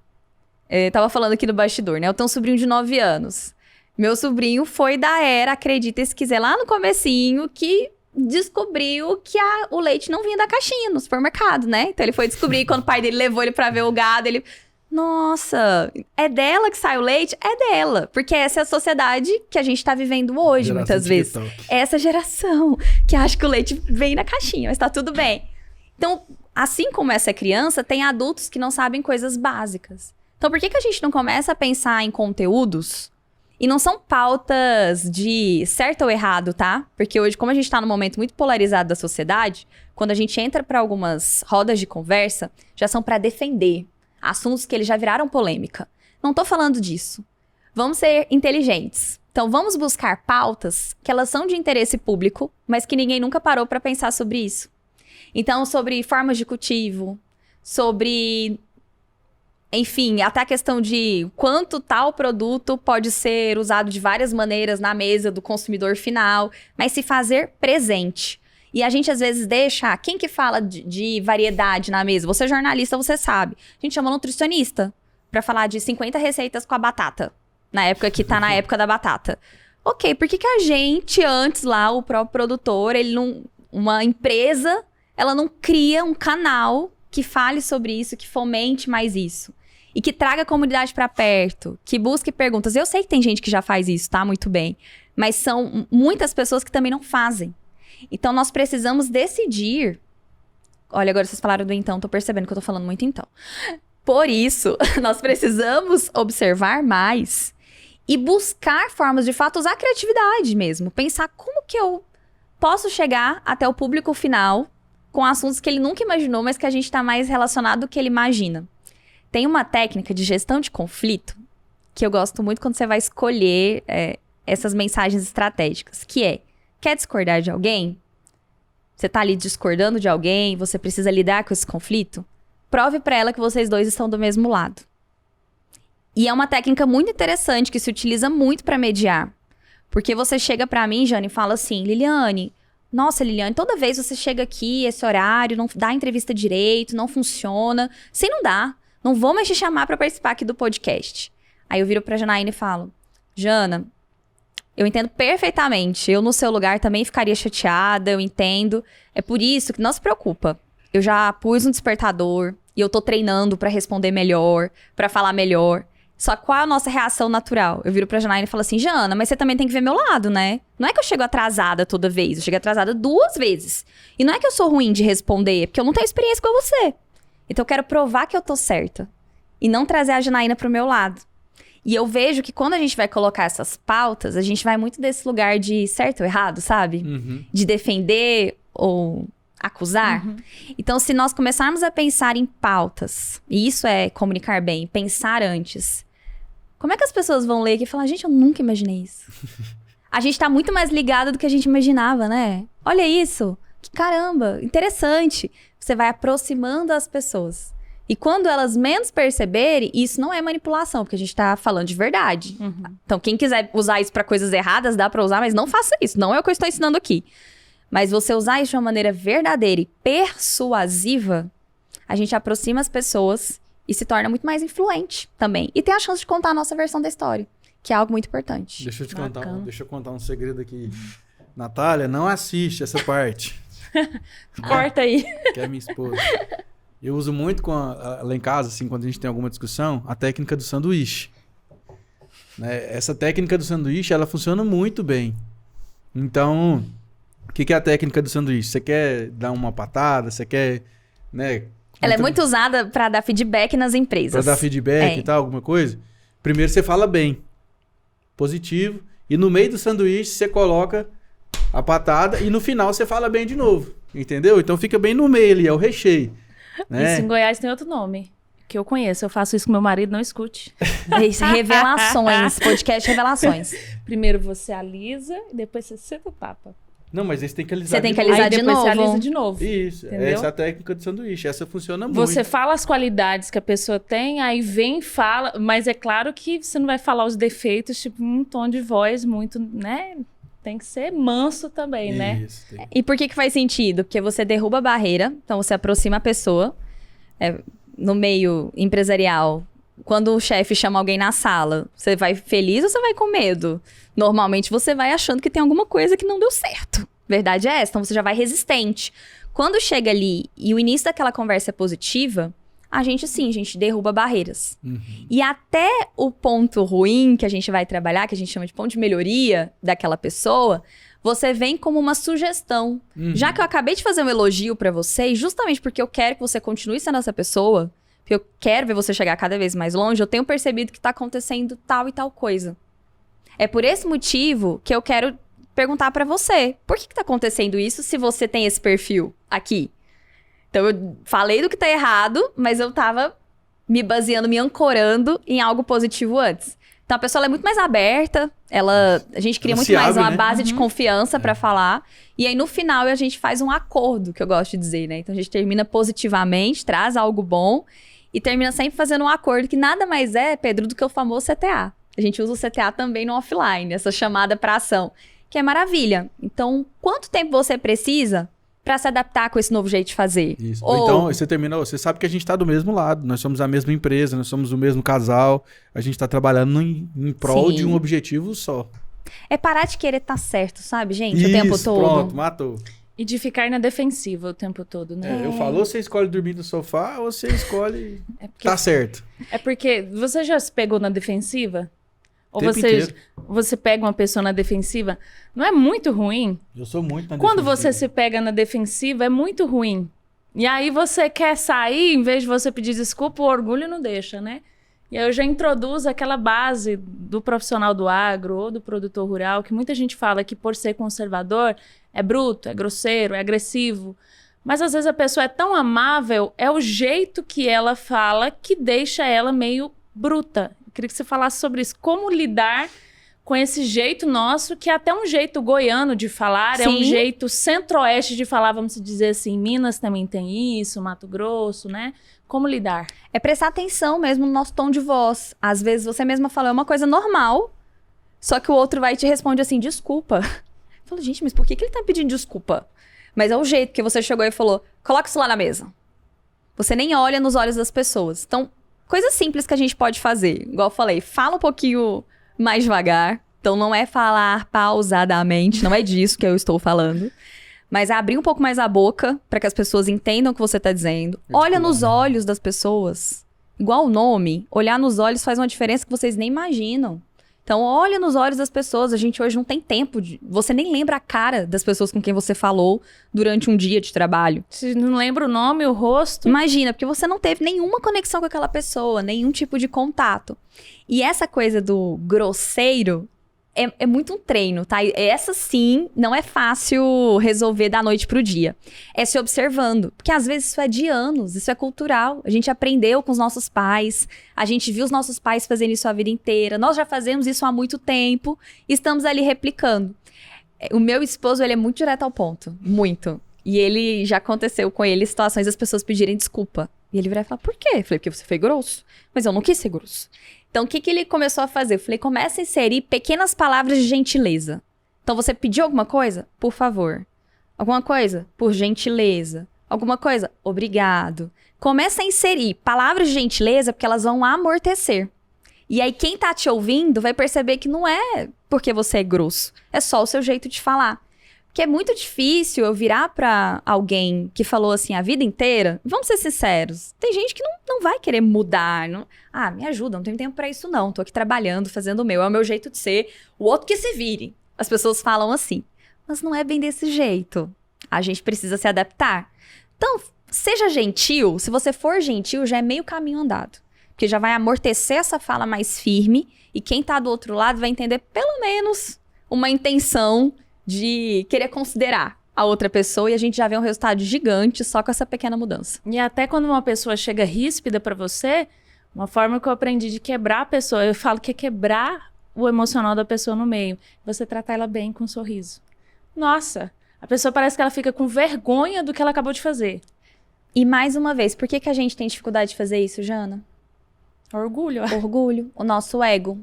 eu tava falando aqui no bastidor, né? Eu tenho um sobrinho de 9 anos. Meu sobrinho foi da era, acredita se quiser, lá no comecinho, que descobriu que o leite não vinha da caixinha no supermercado, né? Então ele foi descobrir, quando o pai dele levou ele pra ver o gado, ele... Nossa, é dela que sai o leite? É dela. Porque essa é a sociedade que a gente tá vivendo hoje, Geração muitas vezes. TikTok. Essa geração que acha que o leite vem na caixinha, mas tá tudo bem. Então, assim como essa criança, tem adultos que não sabem coisas básicas. Então, por que a gente não começa a pensar em conteúdos? E não são pautas de certo ou errado, tá? Porque hoje, como a gente tá num momento muito polarizado da sociedade, quando a gente entra para algumas rodas de conversa, já são para defender assuntos que eles já viraram polêmica. Não tô falando disso. Vamos ser inteligentes. Então, vamos buscar pautas que elas são de interesse público, mas que ninguém nunca parou para pensar sobre isso. Então, sobre formas de cultivo, sobre... Enfim, até a questão de quanto tal produto pode ser usado de várias maneiras na mesa do consumidor final, mas se fazer presente. E a gente, às vezes, deixa... Quem que fala de variedade na mesa? Você é jornalista, você sabe. A gente chama nutricionista pra falar de 50 receitas com a batata. Na época que tá na época da batata. Ok, por que a gente, antes lá, o próprio produtor, ele não... Uma empresa, ela não cria um canal que fale sobre isso, que fomente mais isso. E que traga a comunidade pra perto, que busque perguntas. Eu sei que tem gente que já faz isso, tá? Muito bem. Mas são muitas pessoas que também não fazem. Então, nós precisamos decidir... Olha, agora vocês falaram do então, tô percebendo que eu tô falando muito então. Por isso, nós precisamos observar mais e buscar formas, de fato, usar a criatividade mesmo. Pensar como que eu posso chegar até o público final com assuntos que ele nunca imaginou, mas que a gente está mais relacionado do que ele imagina. Tem uma técnica de gestão de conflito que eu gosto muito quando você vai escolher essas mensagens estratégicas, que é, quer discordar de alguém? Você tá ali discordando de alguém, você precisa lidar com esse conflito? Prove para ela que vocês dois estão do mesmo lado. E é uma técnica muito interessante que se utiliza muito para mediar. Porque você chega para mim, Jane, e fala assim, Liliane, nossa, Liliane, toda vez você chega aqui, esse horário, não dá entrevista direito, não funciona. Sim, não dá. Não vou mais te chamar para participar aqui do podcast. Aí eu viro pra Janaína e falo, Jana, eu entendo perfeitamente. Eu, no seu lugar, também ficaria chateada, eu entendo. É por isso que não se preocupa. Eu já pus um despertador e eu tô treinando pra responder melhor, pra falar melhor. Só qual é a nossa reação natural? Eu viro pra Janaína e falo assim, Jana, mas você também tem que ver meu lado, né? Não é que eu chego atrasada toda vez, eu chego atrasada 2 vezes. E não é que eu sou ruim de responder, é porque eu não tenho experiência com você. Então eu quero provar que eu tô certa. E não trazer a Janaína pro meu lado. E eu vejo que quando a gente vai colocar essas pautas, a gente vai muito desse lugar de certo ou errado, sabe? Uhum. De defender ou acusar. Uhum. Então, se nós começarmos a pensar em pautas, e isso é comunicar bem, pensar antes, como é que as pessoas vão ler aqui e falar, gente, eu nunca imaginei isso. A gente tá muito mais ligado do que a gente imaginava, né? Olha isso, que caramba, interessante. Você vai aproximando as pessoas. E quando elas menos perceberem, isso não é manipulação, porque a gente tá falando de verdade. Uhum. Então, quem quiser usar isso pra coisas erradas, dá pra usar, mas não faça isso. Não é o que eu estou ensinando aqui. Mas você usar isso de uma maneira verdadeira e persuasiva, a gente aproxima as pessoas e se torna muito mais influente também. E tem a chance de contar a nossa versão da história, que é algo muito importante. Deixa Bacana. eu contar um segredo aqui. Natália, não assiste essa parte. Corta aí. Que é minha esposa. Eu uso muito lá em casa, assim, quando a gente tem alguma discussão, a técnica do sanduíche. Né? Essa técnica do sanduíche, ela funciona muito bem. Então, o que é a técnica do sanduíche? Você quer dar uma patada? Você quer, né? Ela é muito usada para dar feedback nas empresas. Para dar feedback e tal, alguma coisa? Primeiro você fala bem, positivo, e no meio do sanduíche você coloca a patada e no final você fala bem de novo, entendeu? Então fica bem no meio ali, é o recheio. Né? Isso em Goiás tem outro nome, que eu conheço. Eu faço isso com meu marido, não escute. É isso, revelações, podcast revelações. Primeiro você alisa e depois você senta o tapa. Não, mas esse tem que alisar. Você tem que novo. alisar Aí de depois novo. você alisa de novo. Isso, Entendeu? essa é a técnica do sanduíche. Essa funciona muito. Você fala as qualidades que a pessoa tem, aí vem e fala, mas é claro que você não vai falar os defeitos, tipo, um tom de voz muito, né? Tem que ser manso também, né? Isso, tem. E por que faz sentido? Porque você derruba a barreira, então você aproxima a pessoa. No meio empresarial, quando o chefe chama alguém na sala, você vai feliz ou você vai com medo? Normalmente você vai achando que tem alguma coisa que não deu certo. Verdade é essa, então você já vai resistente. Quando chega ali e o início daquela conversa é positiva, a gente derruba barreiras. Uhum. E até o ponto ruim que a gente vai trabalhar, que a gente chama de ponto de melhoria daquela pessoa, você vem como uma sugestão. Uhum. Já que eu acabei de fazer um elogio pra você, e justamente porque eu quero que você continue sendo essa pessoa, porque eu quero ver você chegar cada vez mais longe, eu tenho percebido que tá acontecendo tal e tal coisa. É por esse motivo que eu quero perguntar pra você, por que tá acontecendo isso se você tem esse perfil aqui? Então eu falei do que tá errado, mas eu tava me baseando, me ancorando em algo positivo antes. Então a pessoa ela é muito mais aberta, a gente cria Ela muito se mais abre, uma né? base de confiança pra falar. E aí no final a gente faz um acordo, que eu gosto de dizer, né? Então a gente termina positivamente, traz algo bom e termina sempre fazendo um acordo que nada mais é, Pedro, do que o famoso CTA. A gente usa o CTA também no offline, essa chamada pra ação, que é maravilha. Então, quanto tempo você precisa para se adaptar com esse novo jeito de fazer. Isso. Ou então, você terminou, você sabe que a gente tá do mesmo lado, nós somos a mesma empresa, nós somos o mesmo casal, a gente tá trabalhando em prol de um objetivo só. É parar de querer estar certo, sabe, gente? O tempo todo. Pronto, matou. E de ficar na defensiva o tempo todo, né? Eu falo, ou você escolhe dormir no sofá, ou você escolhe tá certo. É porque você já se pegou na defensiva? Ou Tempo inteiro. você pega uma pessoa na defensiva? Não é muito ruim? Eu sou muito na Quando defensiva. você se pega na defensiva, é muito ruim. E aí você quer sair, em vez de você pedir desculpa, o orgulho não deixa, né? E aí eu já introduzo aquela base do profissional do agro ou do produtor rural, que muita gente fala que por ser conservador é bruto, é grosseiro, é agressivo. Mas às vezes a pessoa é tão amável, é o jeito que ela fala que deixa ela meio bruta. Eu queria que você falasse sobre isso. Como lidar com esse jeito nosso, que é até um jeito goiano de falar, Sim. é um jeito centro-oeste de falar, vamos dizer assim. Minas também tem isso, Mato Grosso, né? Como lidar? É prestar atenção mesmo no nosso tom de voz. Às vezes você mesma fala uma coisa normal, só que o outro vai e te responde assim, desculpa. Eu falo, gente, mas por que ele tá pedindo desculpa? Mas é o jeito que você chegou e falou, coloca isso lá na mesa. Você nem olha nos olhos das pessoas. Então, coisas simples que a gente pode fazer. Igual eu falei, fala um pouquinho mais devagar. Então, não é falar pausadamente, não é disso que eu estou falando. Mas é abrir um pouco mais a boca para que as pessoas entendam o que você está dizendo. Olha nos olhos das pessoas. Igual o nome, olhar nos olhos faz uma diferença que vocês nem imaginam. Então, olha nos olhos das pessoas. A gente hoje não tem tempo de... Você nem lembra a cara das pessoas com quem você falou durante um dia de trabalho. Você não lembra o nome, o rosto? Imagina, porque você não teve nenhuma conexão com aquela pessoa, nenhum tipo de contato. E essa coisa do grosseiro é muito um treino, tá? Essa sim, não é fácil resolver da noite pro dia. É se observando. Porque às vezes isso é de anos, isso é cultural. A gente aprendeu com os nossos pais, a gente viu os nossos pais fazendo isso a vida inteira. Nós já fazemos isso há muito tempo e estamos ali replicando. O meu esposo, ele é muito direto ao ponto. Muito. E ele, já aconteceu com ele situações das pessoas pedirem desculpa. E ele virar e falar, por quê? Eu falei, porque você foi grosso. Mas eu não quis ser grosso. Então, o que ele começou a fazer? Eu falei, começa a inserir pequenas palavras de gentileza. Então, você pediu alguma coisa? Por favor. Alguma coisa? Por gentileza. Alguma coisa? Obrigado. Começa a inserir palavras de gentileza, porque elas vão amortecer. E aí, quem tá te ouvindo vai perceber que não é porque você é grosso. É só o seu jeito de falar. Porque é muito difícil eu virar pra alguém que falou assim a vida inteira. Vamos ser sinceros. Tem gente que não vai querer mudar. Não... Ah, me ajuda, não tenho tempo pra isso não. Tô aqui trabalhando, fazendo o meu. É o meu jeito de ser. O outro que se vire. As pessoas falam assim. Mas não é bem desse jeito. A gente precisa se adaptar. Então, seja gentil. Se você for gentil, já é meio caminho andado. Porque já vai amortecer essa fala mais firme. E quem tá do outro lado vai entender pelo menos uma intenção de querer considerar a outra pessoa, e a gente já vê um resultado gigante só com essa pequena mudança. E até quando uma pessoa chega ríspida pra você, uma forma que eu aprendi de quebrar a pessoa, eu falo que é quebrar o emocional da pessoa no meio. Você tratar ela bem com um sorriso. Nossa, a pessoa parece que ela fica com vergonha do que ela acabou de fazer. E mais uma vez, por que a gente tem dificuldade de fazer isso, Jana? Orgulho. Orgulho, o nosso ego.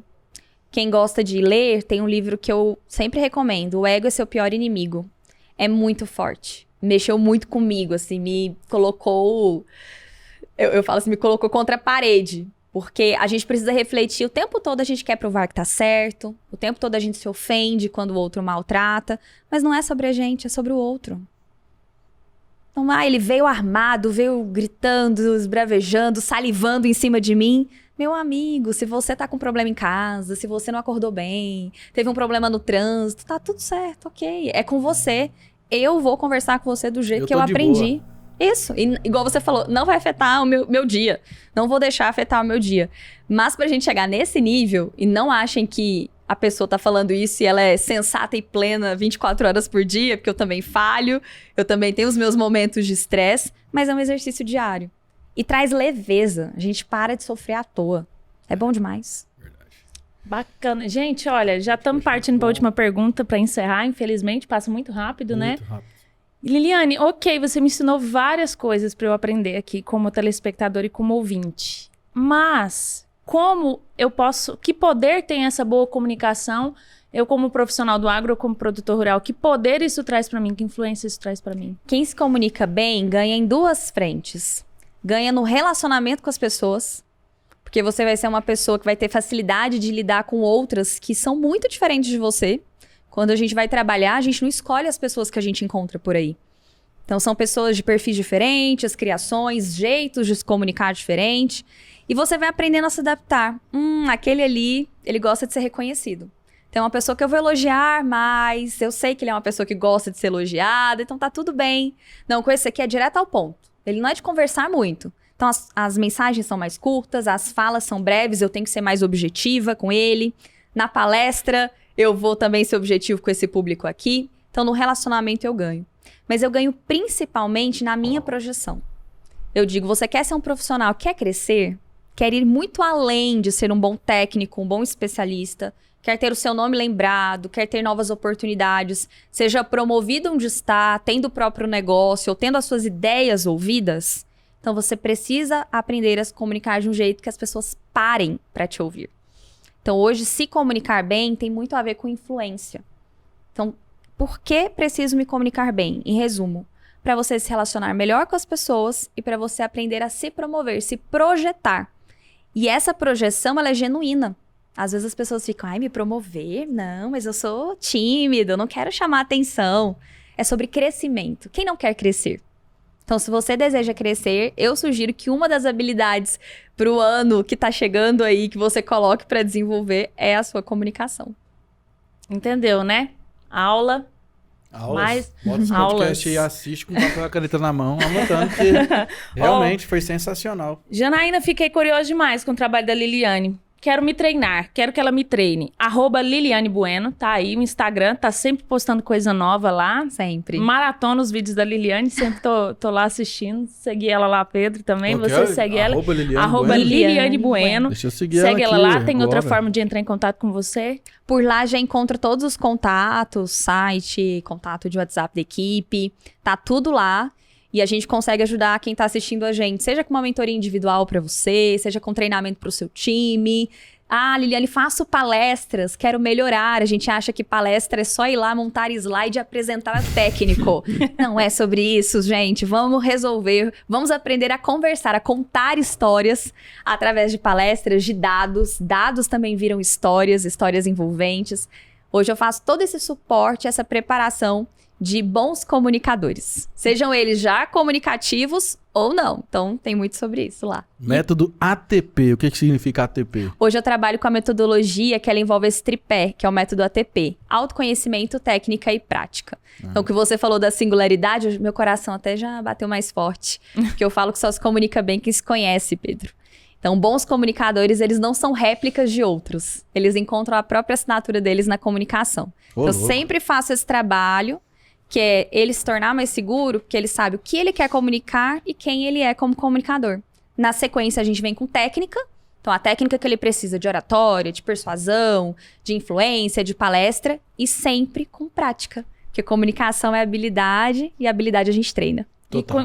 Quem gosta de ler, tem um livro que eu sempre recomendo, O Ego é Seu Pior Inimigo. É muito forte. Mexeu muito comigo, assim, me colocou... Eu falo assim, me colocou contra a parede. Porque a gente precisa refletir, o tempo todo a gente quer provar que tá certo, o tempo todo a gente se ofende quando o outro maltrata, mas não é sobre a gente, é sobre o outro. Então, ele veio armado, veio gritando, esbravejando, salivando em cima de mim. Meu amigo, se você tá com problema em casa, se você não acordou bem, teve um problema no trânsito, tá tudo certo, ok. É com você. Eu vou conversar com você do jeito que eu aprendi. Boa. Isso. E, igual você falou, não vai afetar o meu dia. Não vou deixar afetar o meu dia. Mas pra gente chegar nesse nível, e não achem que a pessoa tá falando isso e ela é sensata e plena 24 horas por dia, porque eu também falho, eu também tenho os meus momentos de estresse, mas é um exercício diário. E traz leveza. A gente para de sofrer à toa. É bom demais. Verdade. Bacana. Gente, olha, já estamos partindo para a última pergunta para encerrar. Infelizmente, passa muito rápido, né? Muito rápido. Liliane, ok, você me ensinou várias coisas para eu aprender aqui como telespectador e como ouvinte. Mas, como eu posso... Que poder tem essa boa comunicação? Eu como profissional do agro, eu como produtor rural, que poder isso traz para mim, que influência isso traz para mim? Quem se comunica bem ganha em duas frentes. Ganha no relacionamento com as pessoas, porque você vai ser uma pessoa que vai ter facilidade de lidar com outras que são muito diferentes de você. Quando a gente vai trabalhar, a gente não escolhe as pessoas que a gente encontra por aí. Então, são pessoas de perfis diferentes, criações, jeitos de se comunicar diferente. E você vai aprendendo a se adaptar. Aquele ali, ele gosta de ser reconhecido. Tem uma pessoa que eu vou elogiar, mas eu sei que ele é uma pessoa que gosta de ser elogiada, então tá tudo bem. Não, com esse aqui é direto ao ponto. Ele não é de conversar muito. Então, as mensagens são mais curtas, as falas são breves, eu tenho que ser mais objetiva com ele. Na palestra, eu vou também ser objetivo com esse público aqui. Então, no relacionamento eu ganho. Mas eu ganho principalmente na minha projeção. Eu digo, você quer ser um profissional, quer crescer? Quer ir muito além de ser um bom técnico, um bom especialista? Quer ter o seu nome lembrado? Quer ter novas oportunidades? Seja promovido onde está, tendo o próprio negócio, ou tendo as suas ideias ouvidas? Então, você precisa aprender a se comunicar de um jeito que as pessoas parem para te ouvir. Então, hoje, se comunicar bem tem muito a ver com influência. Então, por que preciso me comunicar bem? Em resumo, para você se relacionar melhor com as pessoas e para você aprender a se promover, se projetar. E essa projeção, ela é genuína. Às vezes as pessoas ficam, me promover? Não, mas eu sou tímido, eu não quero chamar atenção. É sobre crescimento. Quem não quer crescer? Então, se você deseja crescer, eu sugiro que uma das habilidades para o ano que está chegando aí, que você coloque para desenvolver, é a sua comunicação. Entendeu, né? Aula. Aulas. Bota esse podcast e assiste com papel e a caneta na mão, anotando, porque realmente foi sensacional. Janaína, fiquei curiosa demais com o trabalho da Liliane. Quero me treinar, quero que ela me treine. @Liliane Bueno, tá aí o Instagram, tá sempre postando coisa nova lá. Sempre. Maratona os vídeos da Liliane, sempre tô lá assistindo. Segui ela lá, Pedro, também. Você segue ela. @Liliane Bueno. Deixa eu seguir Segue ela lá, tem agora. outra forma de entrar em contato com você? Por lá já encontra todos os contatos, site, contato de WhatsApp da equipe, tá tudo lá. E a gente consegue ajudar quem está assistindo a gente, seja com uma mentoria individual para você, seja com treinamento para o seu time. Liliane, faço palestras, quero melhorar. A gente acha que palestra é só ir lá, montar slide e apresentar técnico. Não é sobre isso, gente. Vamos resolver, vamos aprender a conversar, a contar histórias através de palestras, de dados. Dados também viram histórias envolventes. Hoje eu faço todo esse suporte, essa preparação de bons comunicadores. Sejam eles já comunicativos ou não. Então, tem muito sobre isso lá. Método ATP. O que significa ATP? Hoje eu trabalho com a metodologia que ela envolve esse tripé, que é o método ATP. Autoconhecimento, técnica e prática. Então, o que você falou da singularidade, meu coração até já bateu mais forte. Porque eu falo que só se comunica bem quem se conhece, Pedro. Então, bons comunicadores, eles não são réplicas de outros. Eles encontram a própria assinatura deles na comunicação. Então, eu sempre faço esse trabalho, que é ele se tornar mais seguro, porque ele sabe o que ele quer comunicar e quem ele é como comunicador. Na sequência, a gente vem com técnica. Então, a técnica que ele precisa de oratória, de persuasão, de influência, de palestra. E sempre com prática. Porque comunicação é habilidade e habilidade a gente treina.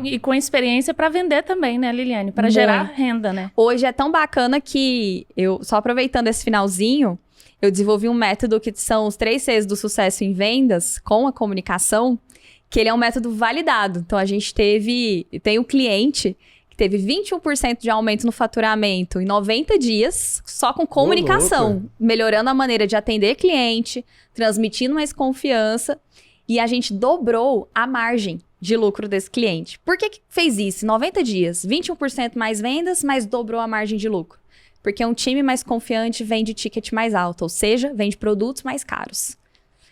E com experiência para vender também, né, Liliane? Para gerar renda, né? Hoje é tão bacana que eu, só aproveitando esse finalzinho, eu desenvolvi um método que são os 3 Cs do sucesso em vendas com a comunicação, que ele é um método validado. Então, a gente tem um cliente que teve 21% de aumento no faturamento em 90 dias, só com comunicação, melhorando a maneira de atender cliente, transmitindo mais confiança, e a gente dobrou a margem de lucro desse cliente. Por que fez isso? Em 90 dias, 21% mais vendas, mas dobrou a margem de lucro. Porque um time mais confiante vende ticket mais alto, ou seja, vende produtos mais caros.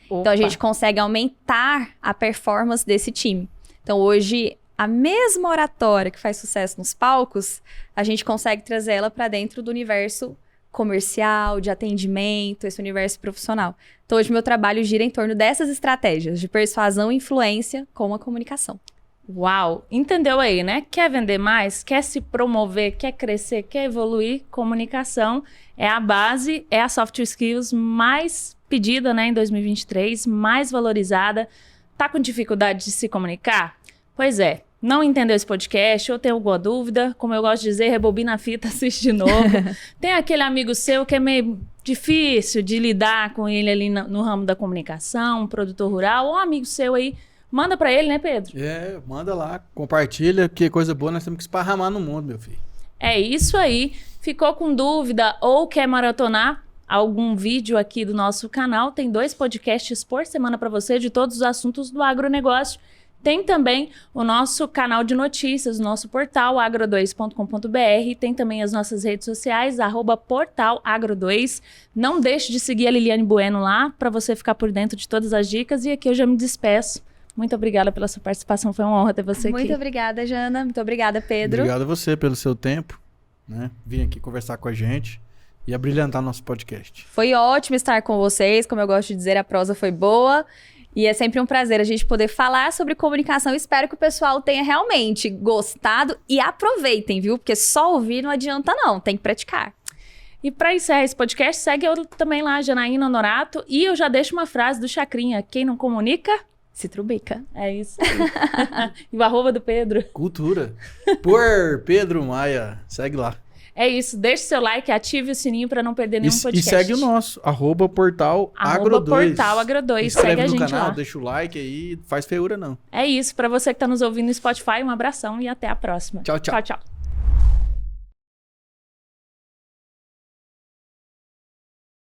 Opa. Então, a gente consegue aumentar a performance desse time. Então, hoje, a mesma oratória que faz sucesso nos palcos, a gente consegue trazer ela para dentro do universo comercial, de atendimento, esse universo profissional. Então, hoje, meu trabalho gira em torno dessas estratégias de persuasão e influência com a comunicação. Uau! Entendeu aí, né? Quer vender mais? Quer se promover? Quer crescer? Quer evoluir? Comunicação é a base, é a soft skills mais pedida, né, em 2023, mais valorizada. Tá com dificuldade de se comunicar? Pois é. Não entendeu esse podcast ou tem alguma dúvida? Como eu gosto de dizer, rebobina a fita, assiste de novo. Tem aquele amigo seu que é meio difícil de lidar com ele ali no ramo da comunicação, um produtor rural, ou um amigo seu aí, manda pra ele, né, Pedro? Manda lá, compartilha, porque coisa boa nós temos que esparramar no mundo, meu filho. É isso aí. Ficou com dúvida ou quer maratonar algum vídeo aqui do nosso canal? Tem 2 podcasts por semana para você de todos os assuntos do agronegócio. Tem também o nosso canal de notícias, o nosso portal agro2.com.br. Tem também as nossas redes sociais, @portalagro2. Não deixe de seguir a Liliane Bueno lá para você ficar por dentro de todas as dicas. E aqui eu já me despeço. Muito obrigada pela sua participação, foi uma honra ter você aqui. Muito obrigada, Jana. Muito obrigada, Pedro. Obrigado a você pelo seu tempo, né? Vim aqui conversar com a gente e abrilhantar nosso podcast. Foi ótimo estar com vocês, como eu gosto de dizer, a prosa foi boa. E é sempre um prazer a gente poder falar sobre comunicação. Espero que o pessoal tenha realmente gostado e aproveitem, viu? Porque só ouvir não adianta não, tem que praticar. E para encerrar esse podcast, segue eu também lá, Janaína Honorato. E eu já deixo uma frase do Chacrinha, quem não comunica... Se trubica. É isso aí. E o @ do Pedro. Cultura. Por Pedro Maia. Segue lá. É isso. Deixe seu like, ative o sininho para não perder nenhum podcast. E segue o nosso, @portalagro2. @portalagro2. Segue a gente no canal, lá. deixa o like aí, faz feiura não. É isso. Para você que tá nos ouvindo no Spotify, um abração e até a próxima. Tchau, tchau. Tchau, tchau.